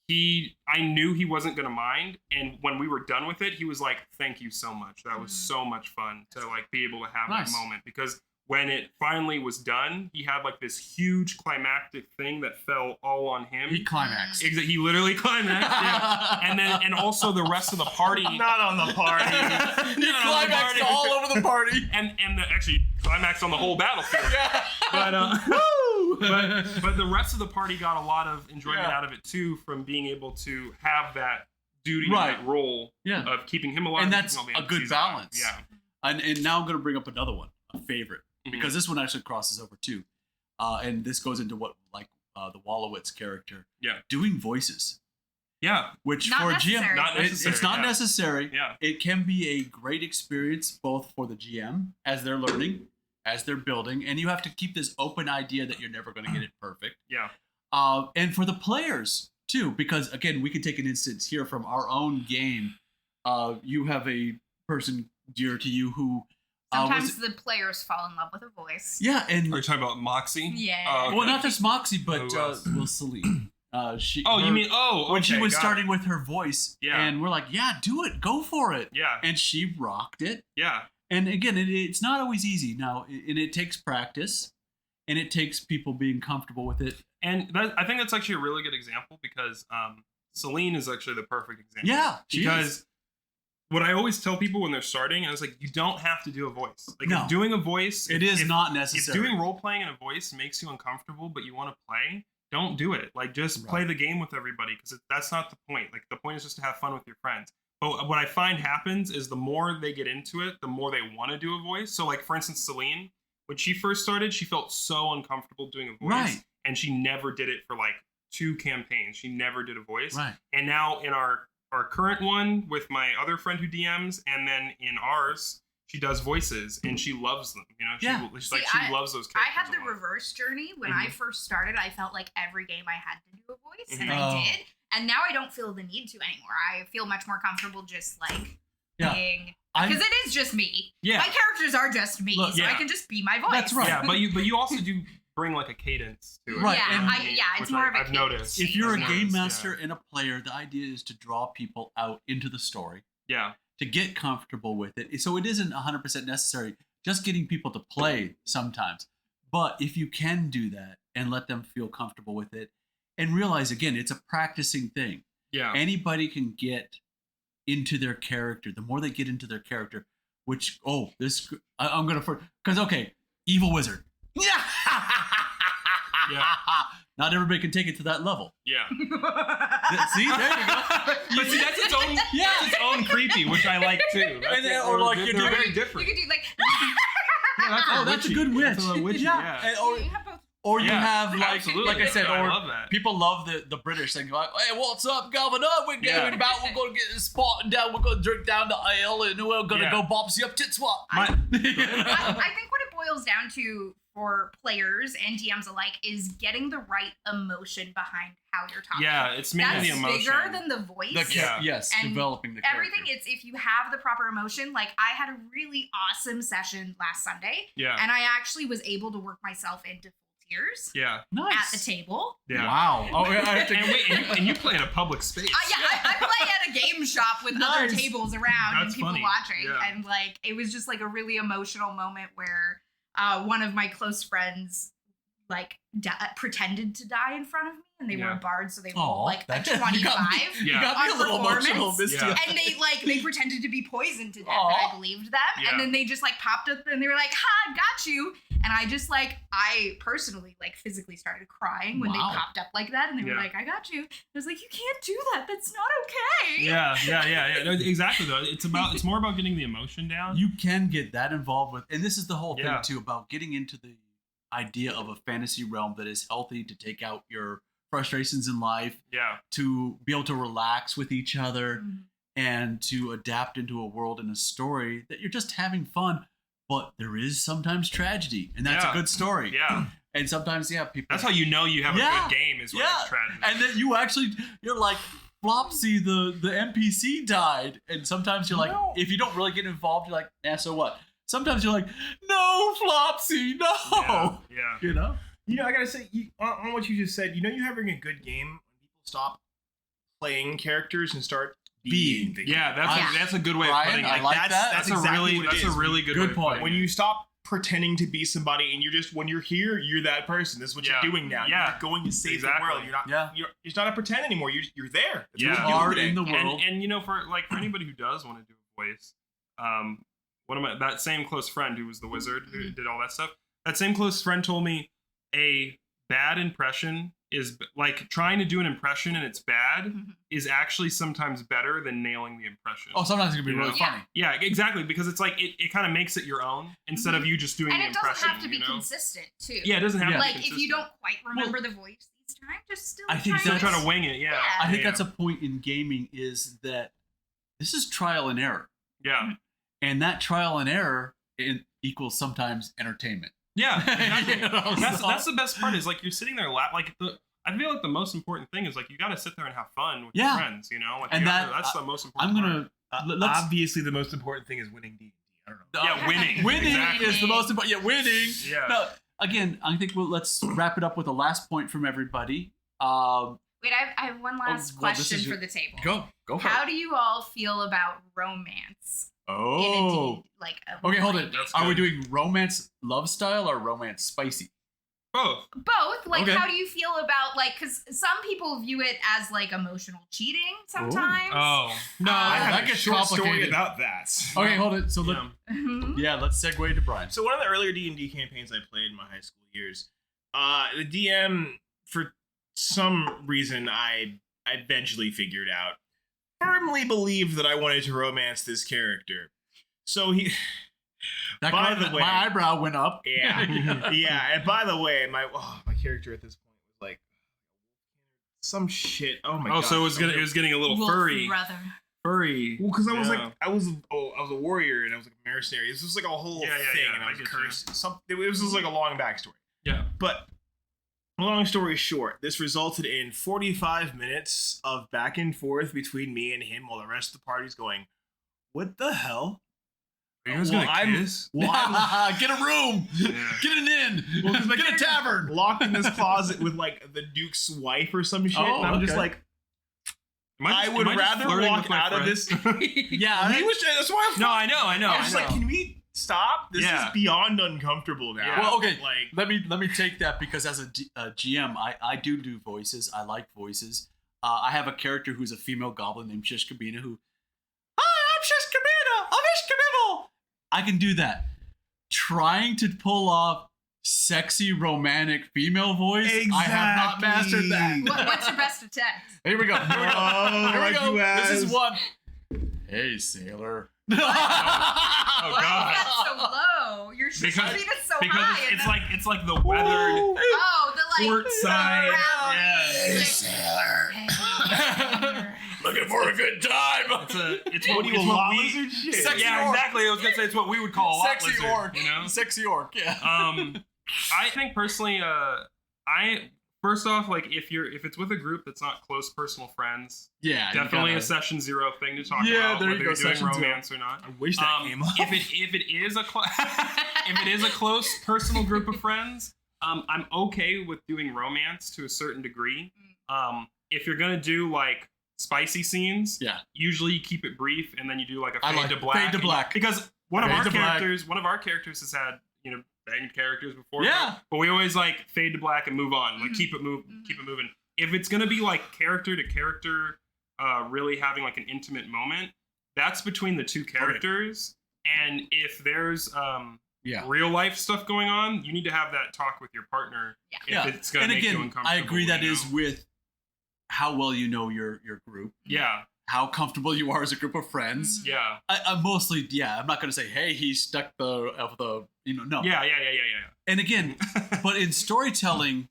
I knew he wasn't gonna mind, and when we were done with it, he was like, "Thank you so much. That was so much fun to like be able to have Nice. that moment." Because when it finally was done, he had like this huge climactic thing that fell all on him. He climaxed. He literally climaxed, yeah. And also the rest of the party. Not on the party. He climaxed all over the party. and actually climaxed on the whole battlefield. Yeah. But the rest of the party got a lot of enjoyment Yeah. out of it too, from being able to have that duty Right. and that role Yeah. of keeping him alive. And that's keeping all the a good NPCs alive. balance. Yeah. And now I'm going to bring up another one, a favorite, Mhm. because this one actually crosses over too. And this goes into what, like, the Wallowitz character. Yeah. Doing voices. Yeah. Which Not for a necessary. GM, Not necessary, it's not yeah. necessary. Yeah. It can be a great experience both for the GM as they're learning, as they're building, and you have to keep this open idea that you're never going to get it perfect. Yeah. And for the players too, because again, we can take an instance here from our own game. You have a person dear to you who Sometimes the players fall in love with a voice. yeah, and Are you talking about Moxie? Yeah. Oh, okay. well, not just Moxie, but Who else? Celine. She. Oh, you her- mean when she okay, was got starting it. with her voice? Yeah. and we're like, yeah, do it, go for it. Yeah. And she rocked it. Yeah. And again, it's not always easy now, and it takes practice, and it takes people being comfortable with it. And I think that's actually a really good example because Celine is actually the perfect example. Yeah, she because is. what I always tell people when they're starting, I was like, you don't have to do a voice. Like, No. if doing a voice, It is not If necessary. doing role playing in a voice makes you uncomfortable, but you want to play, don't do it. Like, just play the game with everybody because that's not the point. Like, the point is just to have fun with your friends. But what I find happens is the more they get into it, the more they want to do a voice. So, like, for instance, Celine, when she first started, she felt so uncomfortable doing a voice. Right. And she never did it for like 2 campaigns. She never did a voice. Right. And now in our current one with my other friend who DMs, and then in ours, she does voices and she loves them. You know, Yeah. she's See, like she loves those I characters. had the a lot. reverse journey. When I first started, I felt like every game I had to do a voice, and Oh. I did. And now I don't feel the need to anymore. I feel much more comfortable just like Yeah. being, I- because it is just me. Yeah. My characters are just me, Look, so I yeah. can just be my voice. That's right. Yeah, but you also do bring like a cadence to it. Right, Yeah, and- it's which more of a I've cadence noticed. If you're a I've game noticed, master and a player, the idea is to draw people out into the story, Yeah. to get comfortable with it. So it isn't 100% necessary, just getting people to play sometimes. But if you can do that and let them feel comfortable with it, and realize, again, it's a practicing thing. Yeah. Anybody can get into their character. The more they get into their character, which I'm gonna because evil wizard. Yeah. Yeah. Not everybody can take it to that level. Yeah. See, there you go. But see, that's its own, that's its own creepy, which I like too. And then, or like you're they're doing, very different. You could do like. that's a good witch. That's a witchy, yeah. And, You have both. or you Yeah, have absolutely. like I said, I or love that. people love the British thing. Like, hey, what's up, Governor? We're Yeah. going about. We're going to get this spot and down. We're going to drink down the ale, and we're going to Yeah. go bopsy up tit swap. I think what it boils down to for players and DMs alike is getting the right emotion behind how you're talking. Yeah, it's mainly That's the emotion. bigger than the voice. Yeah. Yes, And developing the Everything character. it's if you have the proper emotion. Like I had a really awesome session last Sunday, Yeah. and I actually was able to work myself into full tears Yeah. Nice. at the table. Yeah. Wow. Oh, yeah, I have to, And you play in a public space. I play at a game shop with other Nice. tables around That's and people funny. watching, Yeah. and like it was just like a really emotional moment where one of my close friends like pretended to die in front of me, and they were Yeah. a bard, so they Aw, rolled like a that- 25. You got me, you Yeah. got me a On little emotional, performance. Misty. Yeah. And they pretended to be poisoned to death, Aw. and I believed them. Yeah. And then they just like popped up and they were like, "Ha, got you!" And I just like I personally like physically started crying when Wow. they popped up like that, and they were Yeah. like, "I got you." I was like, "You can't do that. That's not okay." Yeah. No, exactly though. It's more about getting the emotion down. You can get that involved with, and this is the whole Yeah. thing too about getting into the idea of a fantasy realm that is healthy to take out your frustrations in life, Yeah. to be able to relax with each other, Mhm. and to adapt into a world and a story that you're just having fun. But there is sometimes tragedy, and that's Yeah. a good story. Yeah. And sometimes, people. That's how you know you have a Yeah. good game is when Yeah. it's tragic. And then you're like, Flopsy, the NPC died. And sometimes you're like, No. if you don't really get involved, you're like, so what? Sometimes you're like, no, Flopsy, no. Yeah. You know? I gotta say, on what you just said, you're having a good game when people stop playing characters and start being the Yeah, game. that's a good way of Brian, putting it. I like that. That's exactly a what it is. really good Good way of point. putting When it. you stop pretending to be somebody and when you're here, you're that person. This is what Yeah. you're doing now. Yeah. You're not going to save Exactly. the world. You're not. Yeah. It's not a pretend anymore. You're there. That's Yeah. what You you are do today. in the world. And for anybody who does want to do a voice, one of that same close friend who was the wizard who did all that stuff, that same close friend told me a bad impression is like trying to do an impression and it's bad Mhm. is actually sometimes better than nailing the impression. Oh, sometimes it can be You really know? funny. Yeah, exactly, because it's like it kind of makes it your own instead of you just doing And the it impression. doesn't have to be you know? consistent too. Yeah, it doesn't have Yeah. to be Like if you consistent. don't quite remember the voice each time, just still. I think try Still that's- it. try to wing it. Yeah, Yeah. I think yeah. that's a point in gaming is that this is trial and error. Yeah, And that trial and error equals sometimes entertainment. yeah. Exactly. You know, That's the best part is like you're sitting there I feel like the most important thing is like you got to sit there and have fun with Yeah. your friends, you know. Like, And that's the most I'm important. gonna let's Obviously, the most important thing is winning D&D. I don't know. Yeah, winning. Winning Exactly. is the most important. Yeah, winning. Yeah. No, again, I think let's wrap it up with a last point from everybody. Wait, I have one last well, this question is your- for the table. Go for How it. do you all feel about romance in a Oh. D, like a Okay, hold board it. game? That's Are we good. doing romance love style or romance spicy? Both. Both. Like, Okay. how do you feel about because some people view it as like emotional cheating sometimes. Oh no, I have that a gets short story complicated. about that. Okay, hold it. So Yeah. Mhm. let's segue to Brian. So one of the earlier D&D campaigns I played in my high school years, the DM, for some reason I eventually figured out, firmly believed that I wanted to romance this character. So he... That By kind the of- way- my eyebrow went up. Yeah. Yeah, and by the way, my character at this point was like some shit. Oh my god. so it was getting a little Wolf furry. brother. Well, because I was Yeah. like, I was a warrior and I was like a mercenary. This was like a whole Yeah, thing, yeah, and I I was get cursed. It was just like a long backstory. Yeah. But long story short, this resulted in 45 minutes of back and forth between me and him, while the rest of the party's going, "What the hell?" Are you guys Well, gonna I'm- kiss? Well, I'm Get a room. Yeah. Get an inn. Well, 'cause my Get a character's tavern. locked in this closet with like the Duke's wife or some shit. Oh, and I'm just okay. like, Am I just- would am just rather flirting walk with my out of friend? this. Yeah. He was. That's why I'm. No, I know. I was just like, can we stop? This Yeah. is beyond uncomfortable now. Yeah. Well, okay. Like, Let me take that because as a GM, I do voices. I like voices. I have a character who's a female goblin named Shish Kabina who, hi, I'm Shish Kabina. I'm Ish Kabibble. I can do that. Trying to pull off sexy romantic female voice, I have not mastered that. What's your best attempt? Here we go. Here we go. Here we go. you This is asked. one. Hey, sailor. Oh Why god. is that so low? Your speed Because- is so Because high. and it's then- like the weathered oh, the like port side. rally. Yeah. sailor. Hey, sailor. Looking for a good time. It's What what, are you, it's a what lot we, lizard shit? Sexy yeah, orc. exactly. I was gonna say it's what we would call a lot Sexy lizard, orc. you know? Sexy orc, yeah. I think personally, I first off, like if it's with a group that's not close personal friends, Yeah. you definitely gotta- a session 0 thing to talk Yeah, about, there you whether go, you're doing session 0. romance or not. I wish that came up. If it is a if it is a close personal group of friends, I'm okay with doing romance to a certain degree. If you're gonna do like spicy scenes, Yeah. usually you keep it brief and then you do like a I fade like to black. fade to black. Because one of Fade our to black. characters has had, you know, banged characters before. Yeah. But we always like fade to black and move on. Like Mhm. keep it moving. If it's gonna be like character to character, really having like an intimate moment, that's between the two characters. And if there's Yeah. real life stuff going on, you need to have that talk with your partner if Yeah. it's gonna And make you again, uncomfortable. I agree that you is know? with how well you know your group, Yeah, how comfortable you are as a group of friends. yeah. I mostly, yeah, I'm not going to say, hey, he stuck the, no. Yeah. And again, but in storytelling,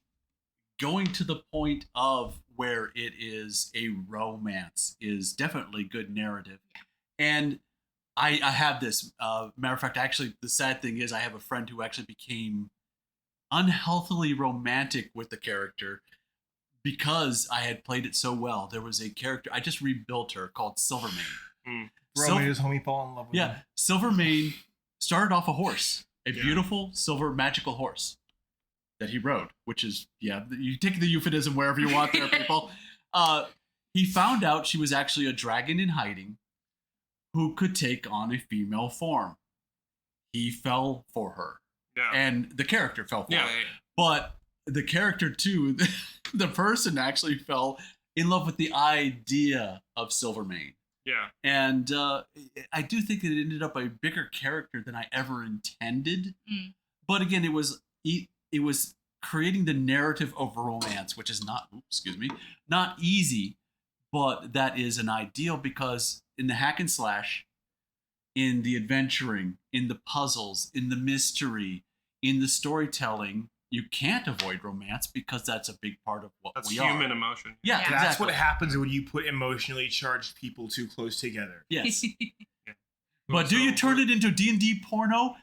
going to the point of where it is a romance is definitely good narrative. And I have this, matter of fact, actually, the sad thing is I have a friend who actually became unhealthily romantic with the character because I had played it so well. There was a character, I just rebuilt her called Silvermane. Bro made his homie fall in love with him. Yeah, Silvermane started off a horse, a Yeah. beautiful silver magical horse that he rode, which is, yeah, you take the euphemism wherever you want there, people. He found out she was actually a dragon in hiding who could take on a female form. He fell for her, Yeah. and the character fell for Yeah. her. But the character too, the person actually fell in love with the idea of Silvermane. Yeah. And I do think it ended up a bigger character than I ever intended. Mm. But again, it was creating the narrative of romance, which is not easy, but that is an ideal because in the hack and slash, in the adventuring, in the puzzles, in the mystery, in the storytelling, you can't avoid romance because that's a big part of what That's we human are. emotion. Yeah, Yeah. That's exactly. what happens when you put emotionally charged people too close together. Yes. But do you turn it into D&D porno?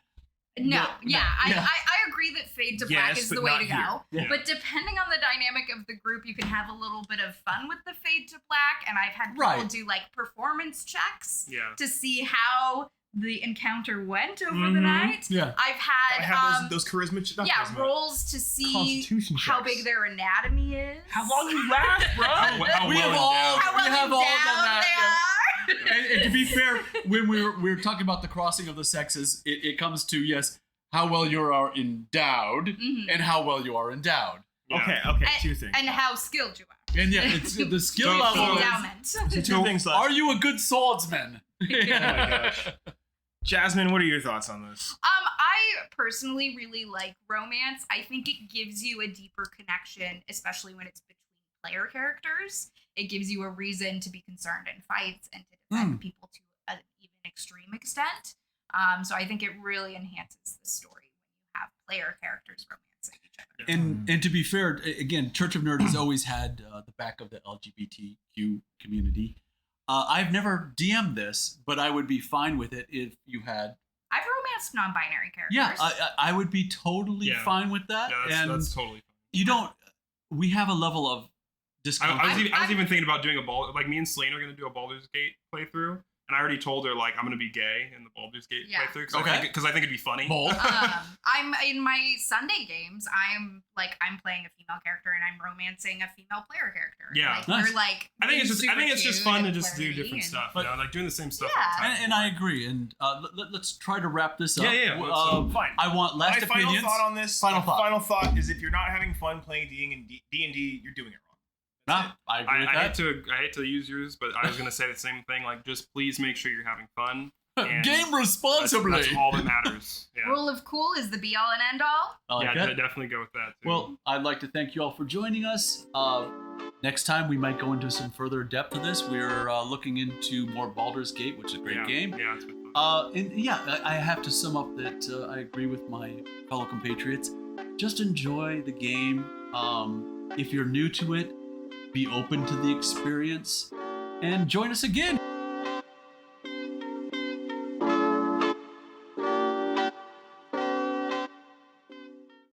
No, Yeah. I agree that fade to black Yes, is but the way not to go. here. Yeah. But depending on the dynamic of the group, you can have a little bit of fun with the fade to black. And I've had people Right. do like performance checks Yeah. to see how the encounter went over the Mhm. night. Yeah. I've had I have those charisma, not charisma. rolls to see Constitution how checks. big their anatomy is. How long you last, bro? How We well have all- endowed. How well We have all done endowed that, they are. And to be fair, when we were talking about the crossing of the sexes, it comes to, yes, how well you are endowed Mhm. and how well you are endowed. Yeah. Okay, two things. And how skilled you are. And yeah, it's the skill So- level. is, Endowment. So two things left. are you a good swordsman? Oh my gosh. Jasmine, what are your thoughts on this? I personally really like romance. I think it gives you a deeper connection, especially when it's between player characters. It gives you a reason to be concerned in fights and to defend people to an even extreme extent. So I think it really enhances the story when you have player characters romancing each other. And to be fair, again, Church of Nerd has always had the back of the LGBTQ community. I've never DM'd this, but I would be fine with it if you had. I've romanced non-binary characters. Yeah, I would be totally Yeah. fine with that. Yeah, and that's totally fine. you don't. We have a level of I discomfort. was even thinking about doing like me and Selene are going to do a Baldur's Gate playthrough. And I already told her, like, I'm going to be gay in the Baldur's Gate Yeah. playthrough. Okay. Because I think it'd be funny. Bold. I'm in my Sunday games. I'm playing a female character and I'm romancing a female player character. Yeah. Like, Nice. we're like. I think being it's just super fun to cute just and do flirty different and- stuff. But- You know, like doing the same stuff Yeah. all the time. And I agree. And let's try to wrap this up. Yeah. Fine. I want last My opinions. final thought on this. Final my thought. Final thought is if you're not having fun playing D&D, you're doing it wrong. Nah, I agree with I that. hate to use yours, but I was going to say the same thing. Like, just please make sure you're having fun. And Game responsibly. That's all that matters. Yeah. Rule of cool is the be all and end all. I like Yeah, that. definitely go with that too. Well, I'd like to thank you all for joining us. Next time, we might go into some further depth of this. We're looking into more Baldur's Gate, which is a great game. Yeah, it's been fun. And yeah, I have to sum up that I agree with my fellow compatriots. Just enjoy the game. If you're new to it, be open to the experience, and join us again.